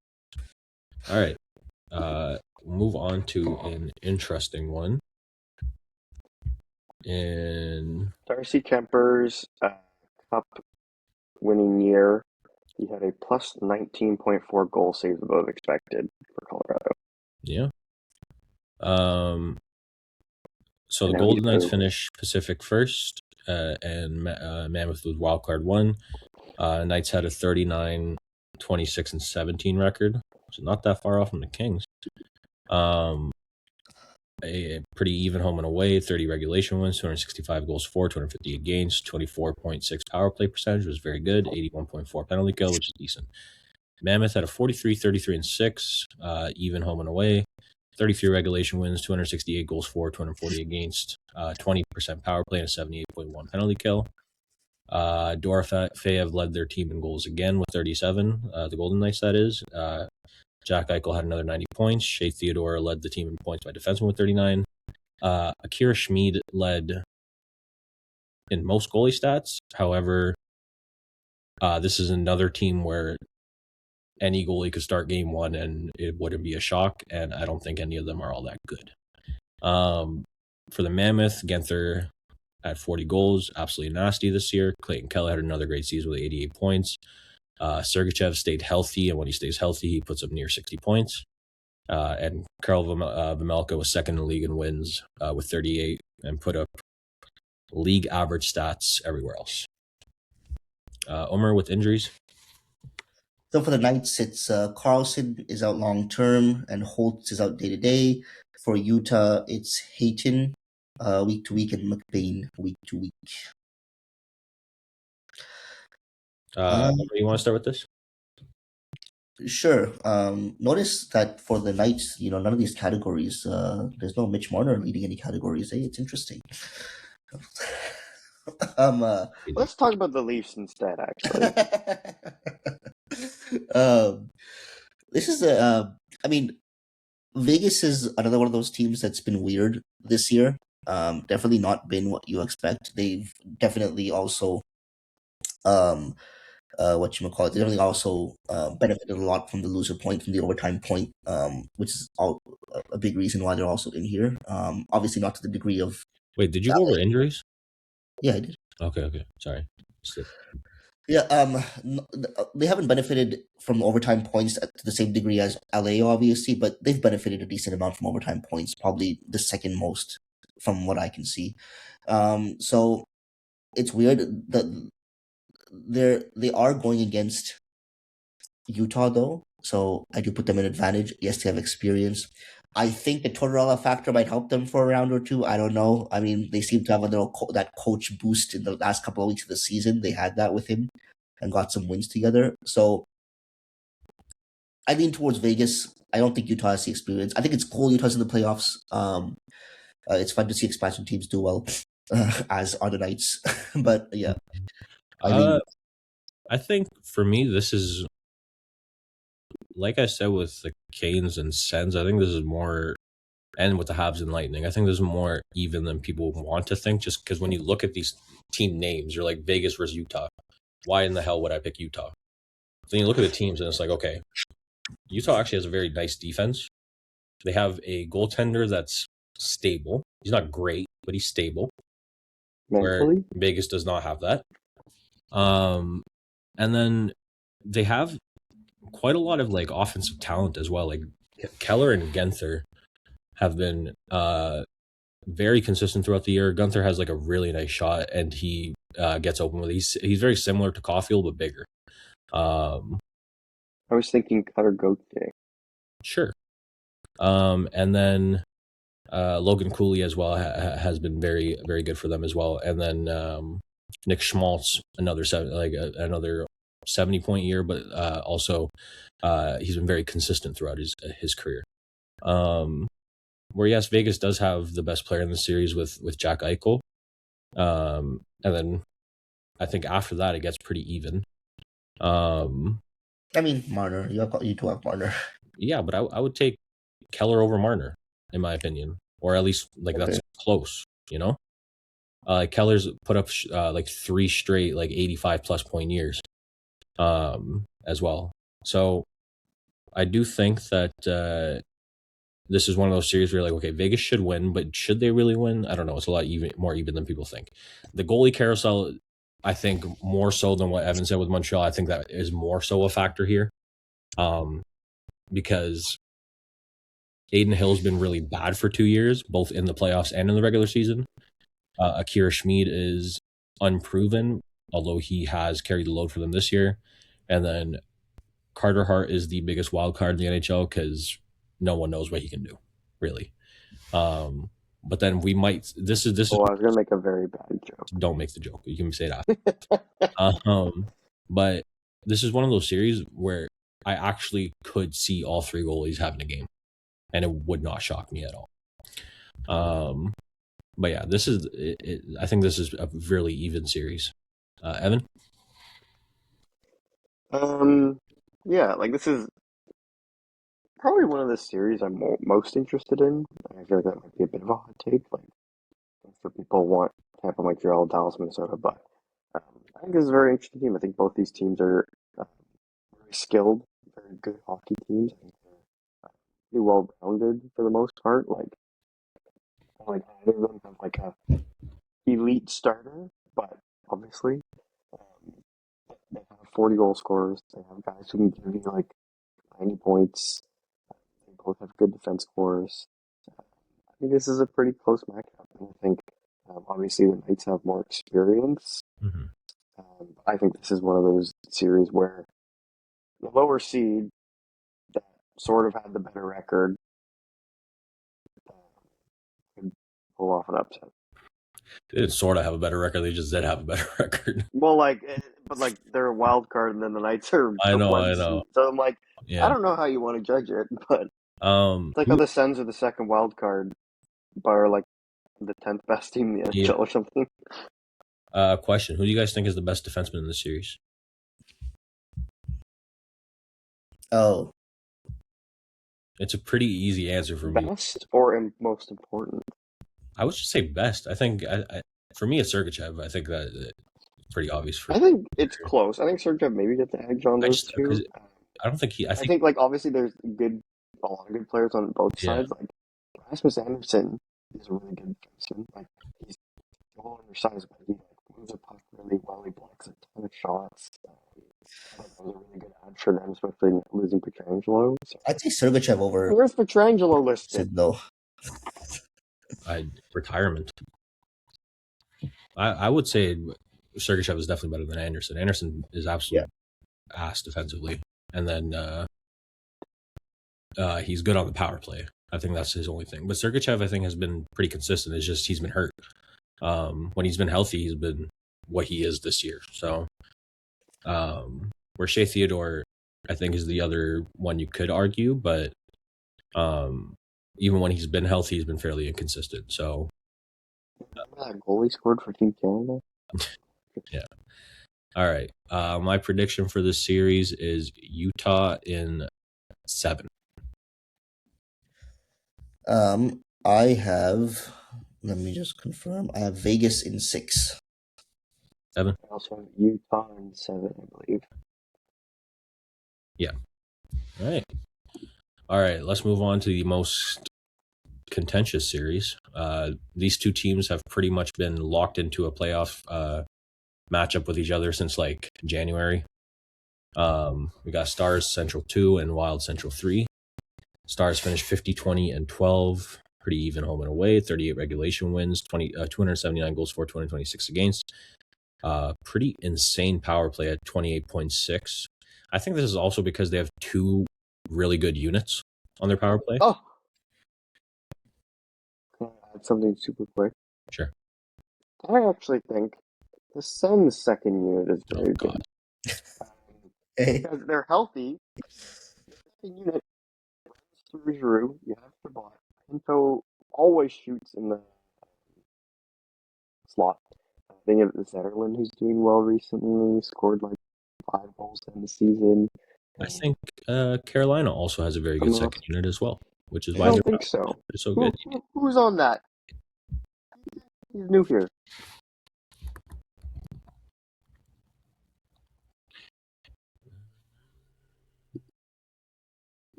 C: All right. Move on to an interesting one. In
A: Darcy Kemper's cup winning year, he had a plus 19.4 goal saves above expected for Colorado.
C: Yeah. So the Golden Knights finished Pacific first, and Mammoth was wildcard 1. Knights had a 39, 26, and 17 record, so not that far off from the Kings. a pretty even home and away, 30 regulation wins, 265 goals for, 250 against, 24.6 power play percentage was very good, 81.4 penalty kill, which is decent. Mammoth had a 43, 33, and 6, even home and away, 33 regulation wins, 268 goals for, 240 against, 20% power play, and a 78.1 penalty kill. Dorofeyev led their team in goals again with 37, the Golden Knights, that is. Jack Eichel had another 90 points. Shea Theodore led the team in points by defenseman with 39. Akira Schmid led in most goalie stats. However, this is another team where any goalie could start game one and it wouldn't be a shock, and I don't think any of them are all that good. For the Mammoth, Genther had 40 goals, absolutely nasty this year. Clayton Keller had another great season with 88 points. Sergachev stayed healthy, and when he stays healthy, he puts up near 60 points. And Karl Vejmelka was second in the league in wins with 38 and put up league average stats everywhere else. Omer with injuries.
B: So for the Knights, it's Carlson is out long term and Holtz is out day to day. For Utah, it's Hayton week to week and McBain week to week.
C: You want to start with this?
B: Sure. Notice that for the Knights, none of these categories, there's no Mitch Marner leading any categories. It's interesting.
A: Let's talk about the Leafs instead, actually.
B: This is Vegas is another one of those teams that's been weird this year. Definitely not been what you expect. They've definitely also They definitely also benefited a lot from the loser point, from the overtime point, which is a big reason why they're also in here. Obviously not to the degree of.
C: Wait, did you go over injuries?
B: Yeah, I did.
C: Okay. Sorry.
B: Yeah, they haven't benefited from overtime points to the same degree as LA, obviously, but they've benefited a decent amount from overtime points, probably the second most from what I can see. So it's weird that they are going against Utah though, so I do put them in advantage. Yes, they have experience. I think the Tortorella factor might help them for a round or two. I don't know. I mean, they seem to have a little that coach boost in the last couple of weeks of the season. They had that with him and got some wins together. So I lean towards Vegas. I don't think Utah has the experience. I think it's cool Utah's in the playoffs. It's fun to see expansion teams do well, as are the Knights. But yeah,
C: I think for me, this is, like I said, with the Canes and Sens, I think this is more, and with the Habs and Lightning, I think this is more even than people want to think, just because when you look at these team names, you're like Vegas versus Utah. Why in the hell would I pick Utah? Then you look at the teams and it's like, okay, Utah actually has a very nice defense. They have a goaltender that's stable. He's not great, but he's stable.
A: Mentally?
C: Where Vegas does not have that. And then they have quite a lot of like offensive talent as well. Like Keller and Genther have been very consistent throughout the year. Gunther has like a really nice shot, and he gets open with. He's very similar to Caulfield but bigger.
A: I was thinking Cutter Gauthier.
C: Sure. And then Logan Cooley as well has been very, very good for them as well. And then Nick Schmaltz, another 70-point year, but also he's been very consistent throughout his career. Where yes, Vegas does have the best player in the series with Jack Eichel, and then I think after that it gets pretty even.
B: I mean, Marner, you do have Marner.
C: Yeah, but I would take Keller over Marner, in my opinion, or at least that's close. Keller's put up like 3 straight 85+ point years, as well. So I do think that this is one of those series where you're like, okay, Vegas should win, but should they really win? I don't know. It's a lot more even than people think. The goalie carousel, I think more so than what Evan said with Montreal, I think that is more so a factor here, because Aiden Hill's been really bad for 2 years, both in the playoffs and in the regular season. Akira Schmid is unproven, although he has carried the load for them this year. And then Carter Hart is the biggest wild card in the NHL because no one knows what he can do, really. But then we might. This is.
A: Oh, I was gonna make a very bad joke.
C: Don't make the joke. You can say that. But this is one of those series where I actually could see all three goalies having a game, and it would not shock me at all. But yeah, this is. I think this is a really even series. Evan?
A: Yeah, like this is probably one of the series I'm most interested in. I feel like that might be a bit of a hot take, like for people who want Tampa, Montreal, Dallas, Minnesota, but I think this is a very interesting team. I think both these teams are very skilled, very good hockey teams. I think they're pretty well rounded for the most part. Like either of them have like a elite starter, but obviously um, they have 40 goal scorers. They have guys who can give you like 90 points. They both have good defense scores. I think this is a pretty close matchup. And I think obviously the Knights have more experience.
C: Mm-hmm.
A: I think this is one of those series where the lower seed that sort of had the better record could pull off an upset.
C: They didn't sort of have a better record. They just did have a better record.
A: Well, but like they're a wild card, and then the Knights are
C: I
A: the
C: know.
A: one seed. So I'm like, I don't know how you want to judge it, but it's like how the Sens are the second wild card, but are like the 10th best team in the NHL or something.
C: Question: who do you guys think is the best defenseman in the series?
B: Oh,
C: it's a pretty easy answer for me.
A: Best or most important?
C: I would just say best. I think for me, it's Sergachev. I think that it's pretty obvious.
A: I think it's close. I think Sergachev maybe gets the edge on those two.
C: I don't think he. I
A: think like obviously there's a lot of good players on both sides. Like Rasmus Anderson is a really good defenseman. Like he's a little undersized, but he moves a puck really well. He blocks a ton of shots. That was a really good ad for them, especially losing Pietrangelo. So.
B: I'd say Sergachev over.
A: Where's Pietrangelo listed?
B: No.
C: Retirement. I would say Sergachev is definitely better than Anderson. Anderson is absolutely ass defensively, and then he's good on the power play. I think that's his only thing. But Sergachev, I think, has been pretty consistent. It's just he's been hurt. When he's been healthy, he's been what he is this year. So, where Shea Theodore, I think, is the other one you could argue, but even when he's been healthy, he's been fairly inconsistent. So,
A: that goalie scored for Team Canada.
C: Yeah. All right. My prediction for this series is Utah in 7.
B: I have. Let me just confirm. I have Vegas in 6.
C: 7.
A: I also have Utah in 7, I believe.
C: Yeah. All right. Let's move on to the most contentious series. These two teams have pretty much been locked into a playoff matchup with each other since like January. We got Stars Central 2 and Wild Central 3. Stars finished 50, 20, and 12. Pretty even home and away. 38 regulation wins, 279 goals for, 226 against. Pretty insane power play at 28.6. I think this is also because they have 2 really good units on their power play.
A: Oh! Can I add something super quick?
C: Sure.
A: I actually think the Suns' second unit is very good. Because they're healthy. The second unit, Giroux, you have to block. Pinto always shoots in the slot. I think of Zetterlund, who's doing well recently, scored like 5 goals in the season.
C: I think Carolina also has a very good second unit as well, which is why
A: I don't think so.
C: They're so good.
A: Who's on that? He's new here.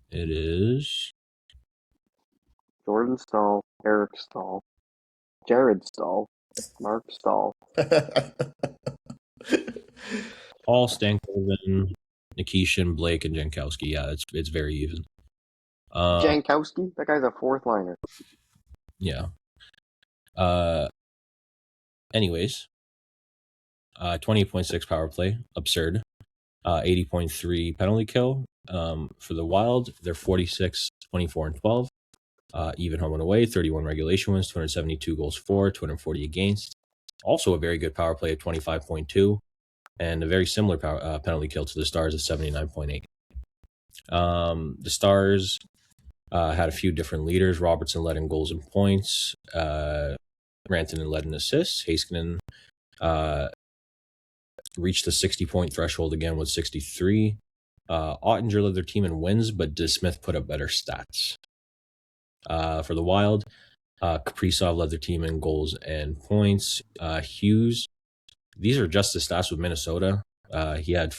C: It is
A: Jordan Stahl, Eric Stahl, Jared Stahl, Mark Stahl.
C: Paul Stankoven, Nikishin, Blake, and Jankowski. Yeah, it's very even.
A: Jankowski? That guy's a 4th liner.
C: Yeah. Anyways, 20.6 power play, absurd. 80.3 penalty kill. For the Wild, they're 46, 24, and 12. even home and away, 31 regulation wins, 272 goals for, 240 against. Also a very good power play at 25.2, and a very similar penalty kill to the Stars at 79.8. The Stars had a few different leaders. Robertson led in goals and points. Rantanen led in assists. Heiskanen reached the 60-point threshold again with 63. Ottinger led their team in wins, but DeSmith put up better stats. For the Wild, Kaprizov led their team in goals and points. Hughes, these are just the stats with Minnesota. He had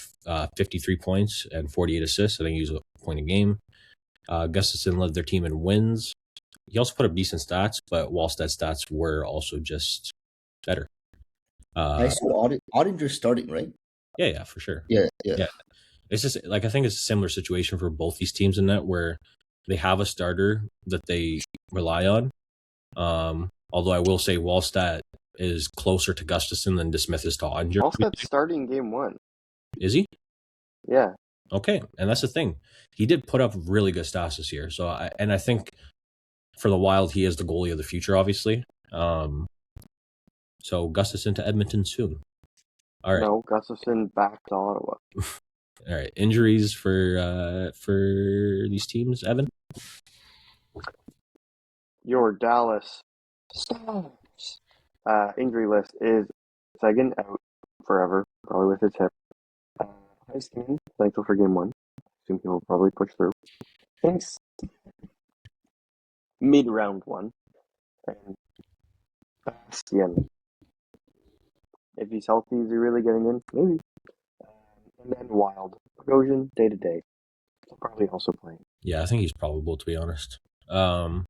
C: 53 points and 48 assists. I think he was a point a game. Gustafsson led their team in wins. He also put up decent stats, but Wallsted's stats were also just better.
B: I saw Ottinger starting, right?
C: Yeah, for sure.
B: Yeah.
C: It's just like I think it's a similar situation for both these teams in that where they have a starter that they rely on. Although I will say Wallsted is closer to Gustafsson than DeSmith is to Ottinger.
A: Wallsted's starting game 1.
C: Is he?
A: Yeah.
C: Okay, and that's the thing. He did put up really good stats this year. So I think for the Wild, he is the goalie of the future, obviously. So Gustafsson to Edmonton soon. All right.
A: No, Gustafsson back to Ottawa.
C: All right. Injuries for these teams, Evan?
A: Your Dallas Stars injury list is Seguin out forever, probably with his hip. Heiskanen, thankful for game 1. Assume he will probably push through. Thanks. Mid-round 1. And Bastian. If he's healthy, is he really getting in? Maybe. And then Wild. Bogosian, day-to-day. He'll probably also playing.
C: Yeah, I think he's probable, to be honest. All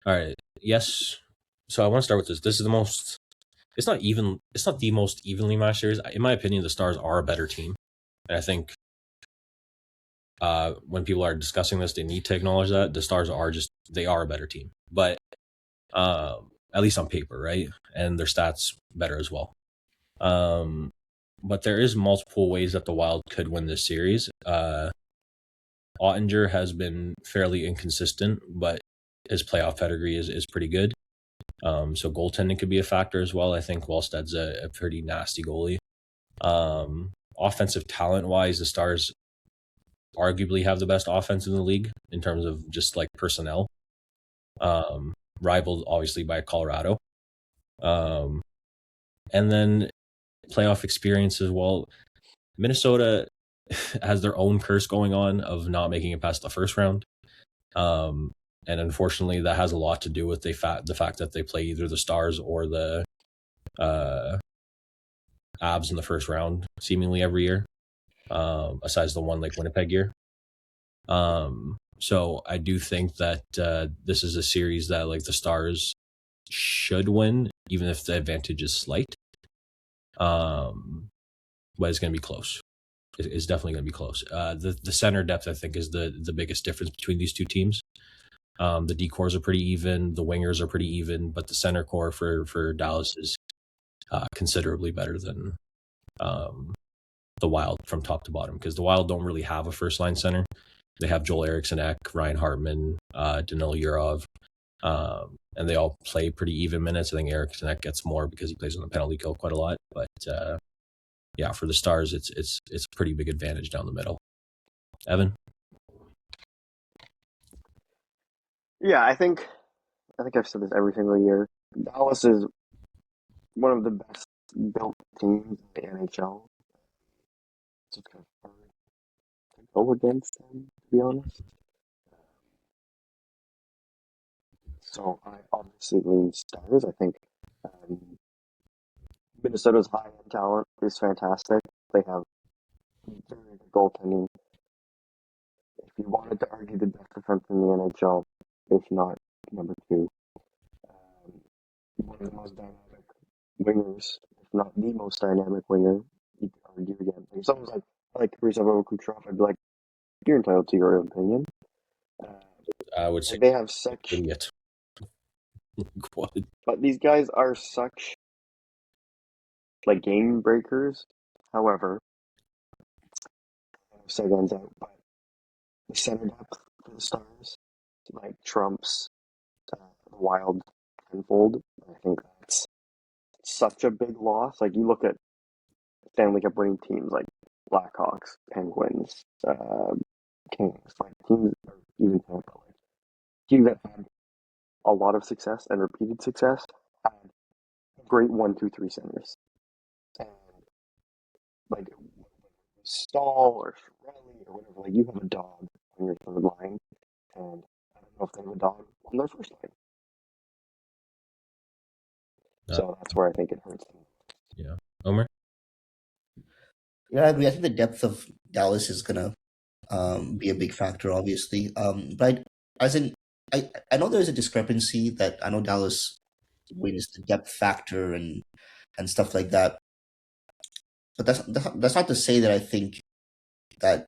C: right. Yes. So I want to start with this. This is the most... It's not the most evenly matched series. In my opinion, the Stars are a better team. And I think when people are discussing this, they need to acknowledge that. The Stars they are a better team. But at least on paper, right? And their stats better as well. But there is multiple ways that the Wild could win this series. Ottinger has been fairly inconsistent, but his playoff pedigree is pretty good. So goaltending could be a factor as well. I think Wallsted's a pretty nasty goalie. Offensive talent-wise, the Stars arguably have the best offense in the league in terms of just like personnel. Rivaled obviously by Colorado. And then playoff experience as well. Minnesota has their own curse going on of not making it past the first round. And unfortunately, that has a lot to do with the fact that they play either the Stars or the Abs in the first round, seemingly every year, besides the one like Winnipeg year. So I do think that this is a series that like the Stars should win, even if the advantage is slight. But it's going to be close. It's definitely going to be close. The center depth, I think, is the biggest difference between these two teams. The D-cores are pretty even. The wingers are pretty even. But the center core for Dallas is considerably better than the Wild from top to bottom, because the Wild don't really have a first-line center. They have Joel Eriksson-Ek, Ryan Hartman, Danil Yurov, and they all play pretty even minutes. I think Eriksson-Ek gets more because he plays on the penalty kill quite a lot. But yeah, for the Stars, it's a pretty big advantage down the middle. Evan?
A: Yeah, I think I've said this every single year. Dallas is one of the best built teams in the NHL. It's just kind of hard to go against them, to be honest. So I obviously lean Stars. I think Minnesota's high-end talent is fantastic. They have very good goaltending. If you wanted to argue the best defense in the NHL, if not number 2, one of the most dynamic wingers, if not the most dynamic winger, you could argue again. If someone's like, I like Kaprizov over Kucherov, I'd be like, you're entitled to your own opinion.
C: I would say
A: they have such
C: idiot.
A: But these guys are such like game breakers. However, Seguin's out, but the center depth for the Stars like trumps the Wild tenfold. I think that's such a big loss. Like you look at Stanley Cup winning teams like Blackhawks, Penguins, Kings, like teams, or even Tampa, like teams that had a lot of success and repeated success had great 1, 2, 3 centers. And like Stahl or Shirelli or whatever, like you have a dog on your third line, and I don't know if they have a dog on their first line. So that's where I think it hurts them.
C: Yeah. Omer?
B: Yeah, I agree. I think the depth of Dallas is gonna be a big factor, obviously. But as in, I know there's a discrepancy that I know Dallas wins the depth factor and stuff like that. But that's not to say that I think that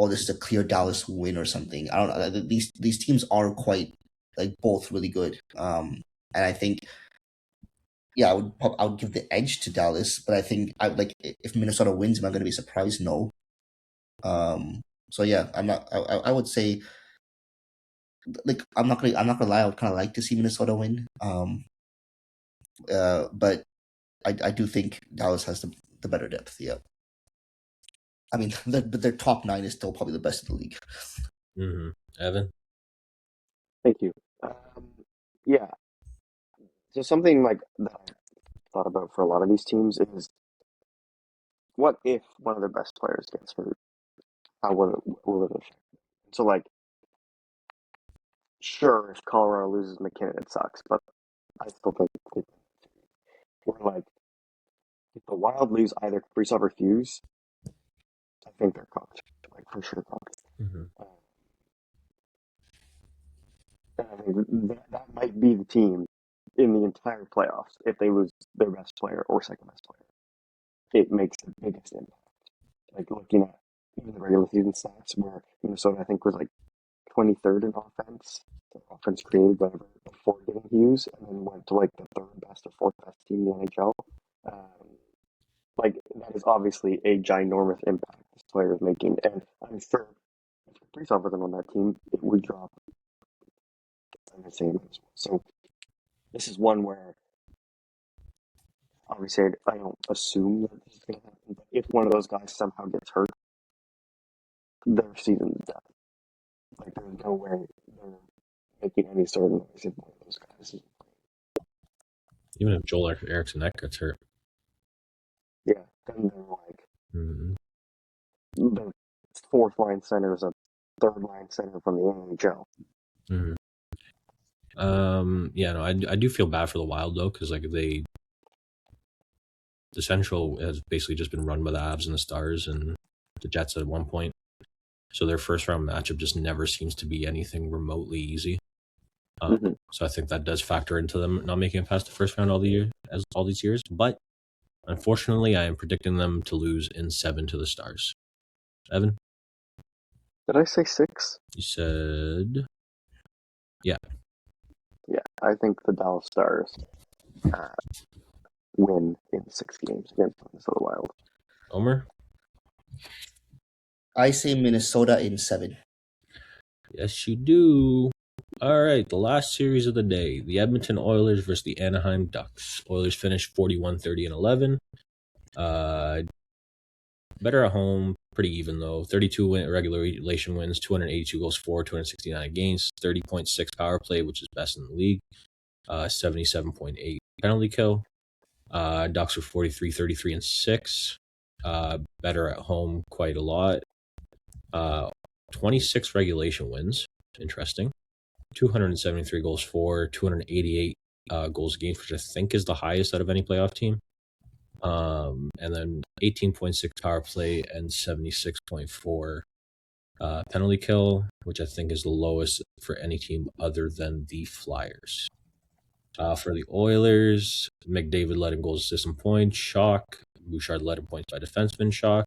B: this is a clear Dallas win or something. I don't know. These teams are quite like both really good. And I think I would give the edge to Dallas, but I think if Minnesota wins, am I going to be surprised? No. So yeah, I'm not. I would say like I'm not gonna lie. I would kind of like to see Minnesota win. But I do think Dallas has the better depth. Yeah. I mean, their top 9 is still probably the best in the league.
C: Mm-hmm. Evan?
A: Thank you. Yeah. So something like that I thought about for a lot of these teams is what if one of their best players gets hurt? How will it affect? So like, sure, if Colorado loses McKinnon, it sucks, but I still think we're like, if the Wild lose either Kaprizov or Hughes, I think they're cooked, like for sure cooked.
C: Mm-hmm.
A: And I think that might be the team in the entire playoffs if they lose their best player or second best player. It makes the biggest impact. Like looking at even the regular season stats, where Minnesota I think was like 23rd in offense, the offense created whatever before getting Hughes, and then went to like the third best or fourth best team in the NHL. Like that is obviously a ginormous impact this player is making, and I'm sure if Kaprizov wasn't on that team, it would drop the same as well. So this is one where obviously I don't assume that this is going to happen, but if one of those guys somehow gets hurt, their season is done. Like there's no way they're making any sort of noise if one of those guys is playing.
C: Even if Joel Eriksson Ek gets hurt.
A: Yeah, then they're like
C: Mm-hmm.
A: the fourth line center is a third line center from the NHL.
C: Mm-hmm. Yeah, no, I do feel bad for the Wild though, because like the Central has basically just been run by the Avs and the Stars and the Jets at one point. So their first round matchup just never seems to be anything remotely easy. So I think that does factor into them not making it past the first round all these years. But unfortunately, I am predicting them to lose in 7 to the Stars. Evan?
A: Did I say 6?
C: You said... Yeah.
A: Yeah, I think the Dallas Stars win in 6 games against the Minnesota Wild.
C: Omer?
B: I say Minnesota in 7.
C: Yes, you do. All right, the last series of the day, the Edmonton Oilers versus the Anaheim Ducks. Oilers finished 41-30-11. Better at home, pretty even though. 32 regulation wins, 282 goals for, 269 against, 30.6 power play, which is best in the league. 77.8 penalty kill. Ducks were 43-33-6. Better at home quite a lot. 26 regulation wins. Interesting. 273 goals for, 288 goals against, which I think is the highest out of any playoff team. And then 18.6 power play and 76.4 penalty kill, which I think is the lowest for any team other than the Flyers. For the Oilers, McDavid led in goals, assists, and points. Shock. Bouchard led in points by defenseman. Shock.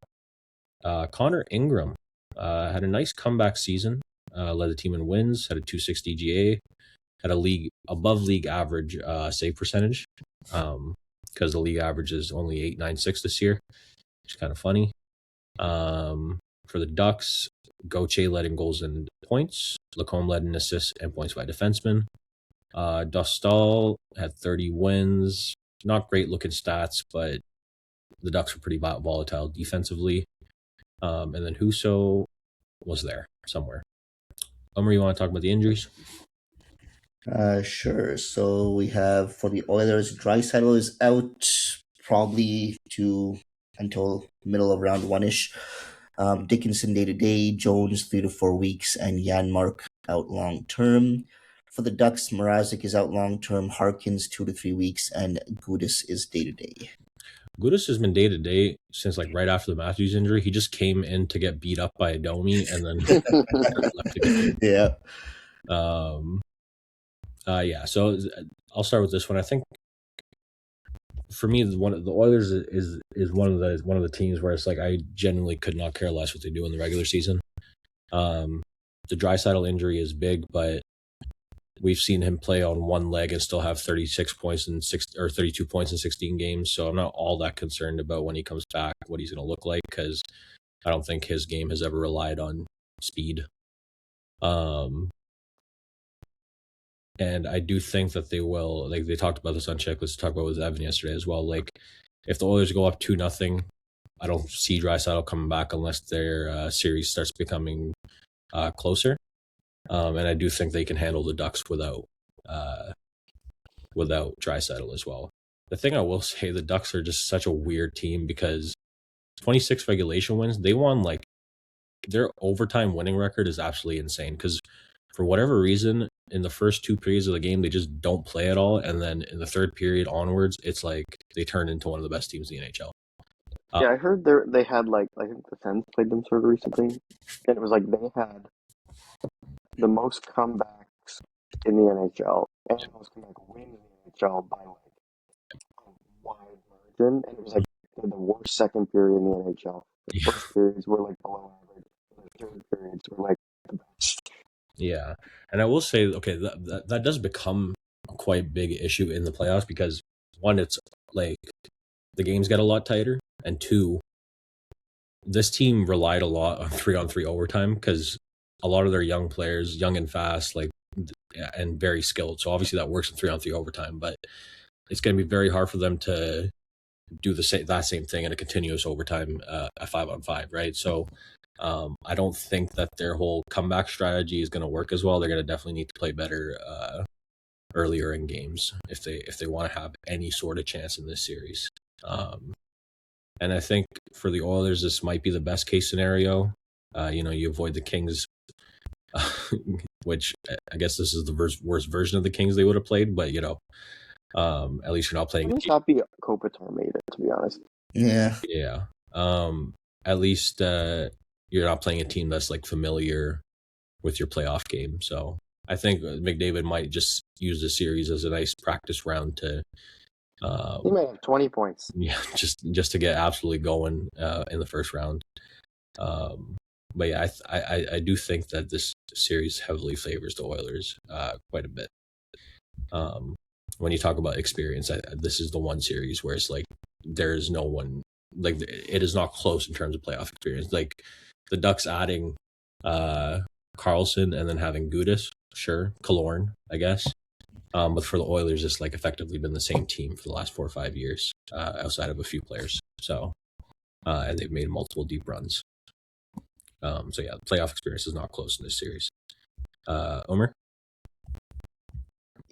C: Connor Ingram had a nice comeback season. Led the team in wins. Had a 260 GA. Had a above league average save percentage. Because the league average is only 896 this year, which is kind of funny. For the Ducks, Gauthier led in goals and points. Lacombe led in assists and points by defenseman. Dostal had 30 wins. Not great looking stats, but the Ducks were pretty volatile defensively. And then Husso was there somewhere. Omer, you want to talk about the injuries?
B: Sure. So we have for the Oilers, Draisaitl is out probably to until middle of round one ish. Dickinson day to day, Jones 3 to 4 weeks, and Janmark out long term. For the Ducks, Mrazek is out long term, Harkins 2 to 3 weeks, and Gudis is day to day.
C: Gudis has been day to day since like right after the Matthews injury. He just came in to get beat up by Adomi and then left again.
B: Yeah.
C: Yeah. So I'll start with this one. I think for me, one of the Oilers is one of the teams where it's like I genuinely could not care less what they do in the regular season. The Draisaitl injury is big, but we've seen him play on one leg and still have 36 points in 32 points in 16 games. So I'm not all that concerned about when he comes back, what he's going to look like, because I don't think his game has ever relied on speed. And I do think that they will, like they talked about this on Checklist, talked about with Evan yesterday as well. Like if the Oilers go up 2-0, I don't see Draisaitl coming back unless their series starts becoming closer. And I do think they can handle the Ducks without Draisaitl as well. The thing I will say, the Ducks are just such a weird team because 26 regulation wins, they won like their overtime winning record is absolutely insane because for whatever reason, in the first 2 periods of the game, they just don't play at all. And then in the third period onwards, it's like they turn into one of the best teams in the NHL.
A: Yeah, I heard they had like I think the Sens played them sort of recently, and it was like they had the most comebacks in the NHL and the most comeback wins in the NHL by like a wide margin, and it was like they had the worst second period in the NHL. The first periods were like below average. The third periods were like the best.
C: Yeah, and I will say, okay, that does become a quite big issue in the playoffs because one, it's like the games get a lot tighter, and two, this team relied a lot on 3-on-3 overtime because a lot of their young players, young and fast, like and very skilled. So obviously that works in 3-on-3 overtime, but it's going to be very hard for them to do that same thing in a continuous overtime at 5-on-5, right? So I don't think that their whole comeback strategy is going to work as well. They're going to definitely need to play better earlier in games if they want to have any sort of chance in this series. And I think for the Oilers, this might be the best case scenario. You avoid the Kings, which I guess this is the worst version of the Kings they would have played, but at least you're not playing.
A: I'm just happy Kopitar made it, to be honest.
B: Yeah.
C: Yeah. At least you're not playing a team that's like familiar with your playoff game. So I think McDavid might just use the series as a nice practice round to.
A: He might have 20 points.
C: Yeah, just to get absolutely going in the first round. But yeah, I do think that this series heavily favors the Oilers quite a bit. When you talk about experience, this is the one series where it's like there's no one, like it is not close in terms of playoff experience. Like the Ducks adding Carlson and then having Gudis, sure, Killorn, I guess. But for the Oilers, it's like effectively been the same team for the last 4 or 5 years, outside of a few players. So, and they've made multiple deep runs. So yeah, the playoff experience is not close in this series. Omer?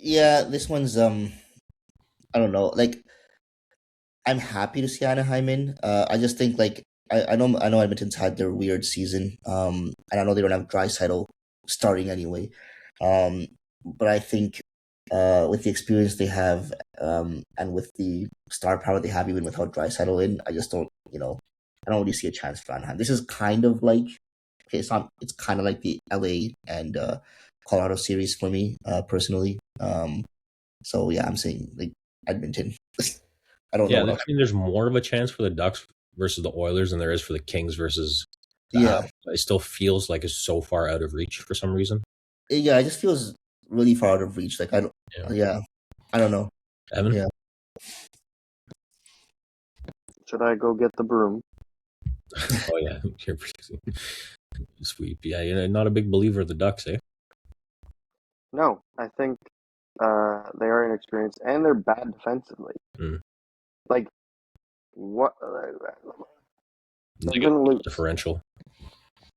B: Yeah, this one's I don't know. Like I'm happy to see Anaheim in. I just think like I know Edmonton's had their weird season. And I know they don't have Draisaitl starting anyway. But I think with the experience they have, and with the star power they have, even without Draisaitl in, I just don't, I don't really see a chance for Anaheim. This is kind of like, okay, it's kind of like the LA and Colorado series for me, personally. So yeah, I'm saying like Edmonton. I don't know.
C: Yeah, I mean, there's more of a chance for the Ducks versus the Oilers than there is for the Kings versus the
B: Yeah.
C: Habs. It still feels like it's so far out of reach for some reason.
B: Yeah, it just feels really far out of reach. Like I don't. Yeah, I don't know.
C: Evan?
B: Yeah.
A: Should I go get the broom?
C: Oh yeah, you're pretty sweep. Yeah, you're not a big believer of the Ducks, eh?
A: No, I think They are inexperienced and they're bad defensively.
C: Mm.
A: Like what? They're
C: Negative
A: gonna lose.
C: differential.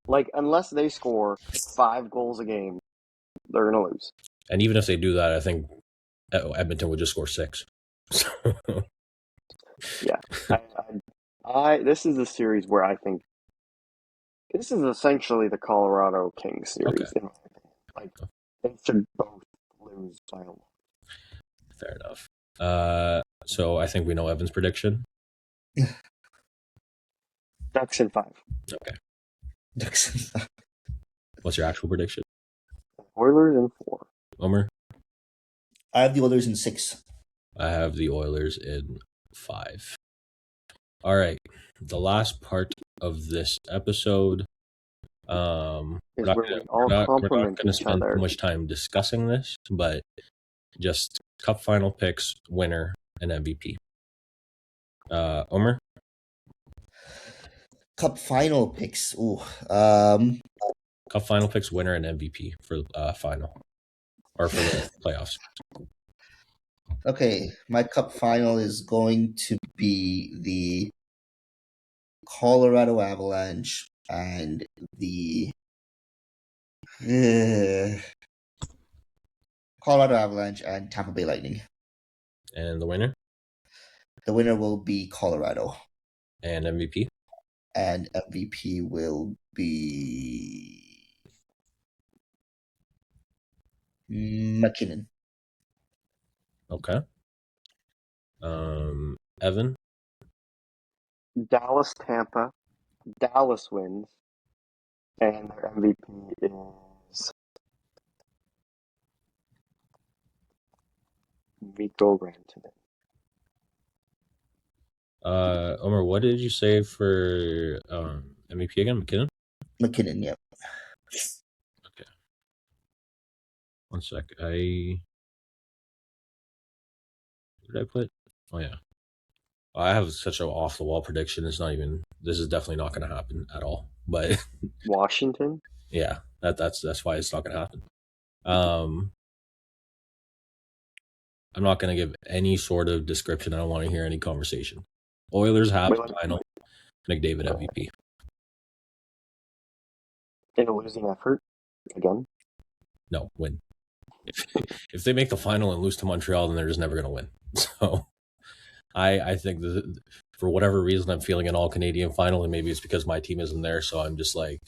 A: Like unless they score 5 goals a game, they're gonna lose.
C: And even if they do that, I think Edmonton would just score 6.
A: Yeah, this is a series where I think this is essentially the Colorado Kings series.
C: Okay.
A: In my opinion. Like they should both lose by a lot.
C: Fair enough. So I think we know Evan's prediction.
A: Ducks in 5.
C: Okay.
B: Ducks.
C: What's your actual prediction?
A: Oilers in 4.
C: Omer?
B: I have the Oilers in 6.
C: I have the Oilers in 5. All right. The last part of this episode. We're
A: Is
C: not
A: where
C: gonna,
A: we all
C: we're not
A: compliment
C: going to
A: each
C: spend
A: other.
C: too much time discussing this, but just Cup final picks, winner, and MVP. Omer?
B: Cup final picks. Ooh.
C: Cup final picks, winner, and MVP for final. Or for the playoffs.
B: Okay, my cup final is going to be the Colorado Avalanche and the Colorado Avalanche and Tampa Bay Lightning.
C: And the winner?
B: The winner will be Colorado.
C: And MVP?
B: And MVP will be McKinnon.
C: Okay. Evan?
A: Dallas, Tampa. Dallas wins, and their MVP is Mikko Rantanen.
C: Omer, what did you say for MVP again? McKinnon?
B: McKinnon, yep.
C: Okay. 1 sec. What did I put? Oh yeah. I have such an off the wall prediction. This is definitely not going to happen at all. But
A: Washington.
C: Yeah, that's why it's not going to happen. I'm not going to give any sort of description. I don't want to hear any conversation. Oilers have final. McDavid MVP.
A: In a losing effort again.
C: No, win. If they make the final and lose to Montreal, then they're just never going to win. So I think that for whatever reason, I'm feeling an all-Canadian final, and maybe it's because my team isn't there, so I'm just like,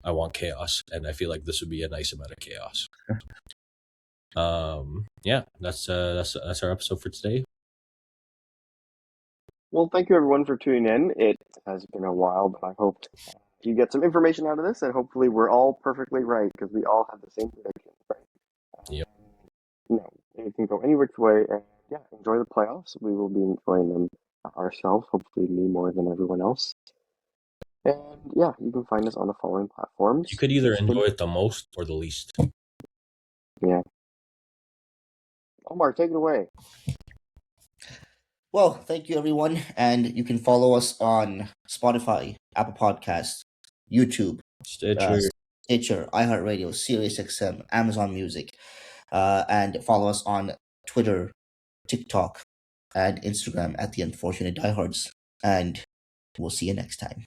C: I want chaos, and I feel like this would be a nice amount of chaos. Yeah, that's our episode for today.
A: Well, thank you everyone for tuning in. It has been a while, but I hope you get some information out of this, and hopefully we're all perfectly right because we all have the same predictions, right?
C: Yep.
A: It can go any which way, and yeah, enjoy the playoffs. We will be enjoying them ourselves, hopefully me more than everyone else. And yeah, you can find us on the following platforms.
C: You could either enjoy it the most or the least.
A: Yeah. Omar, take it away.
B: Well, thank you everyone, and you can follow us on Spotify, Apple Podcasts, YouTube, Stitcher, iHeartRadio, SiriusXM, Amazon Music, and follow us on Twitter, TikTok, and Instagram at The Unfortunate Diehards. And we'll see you next time.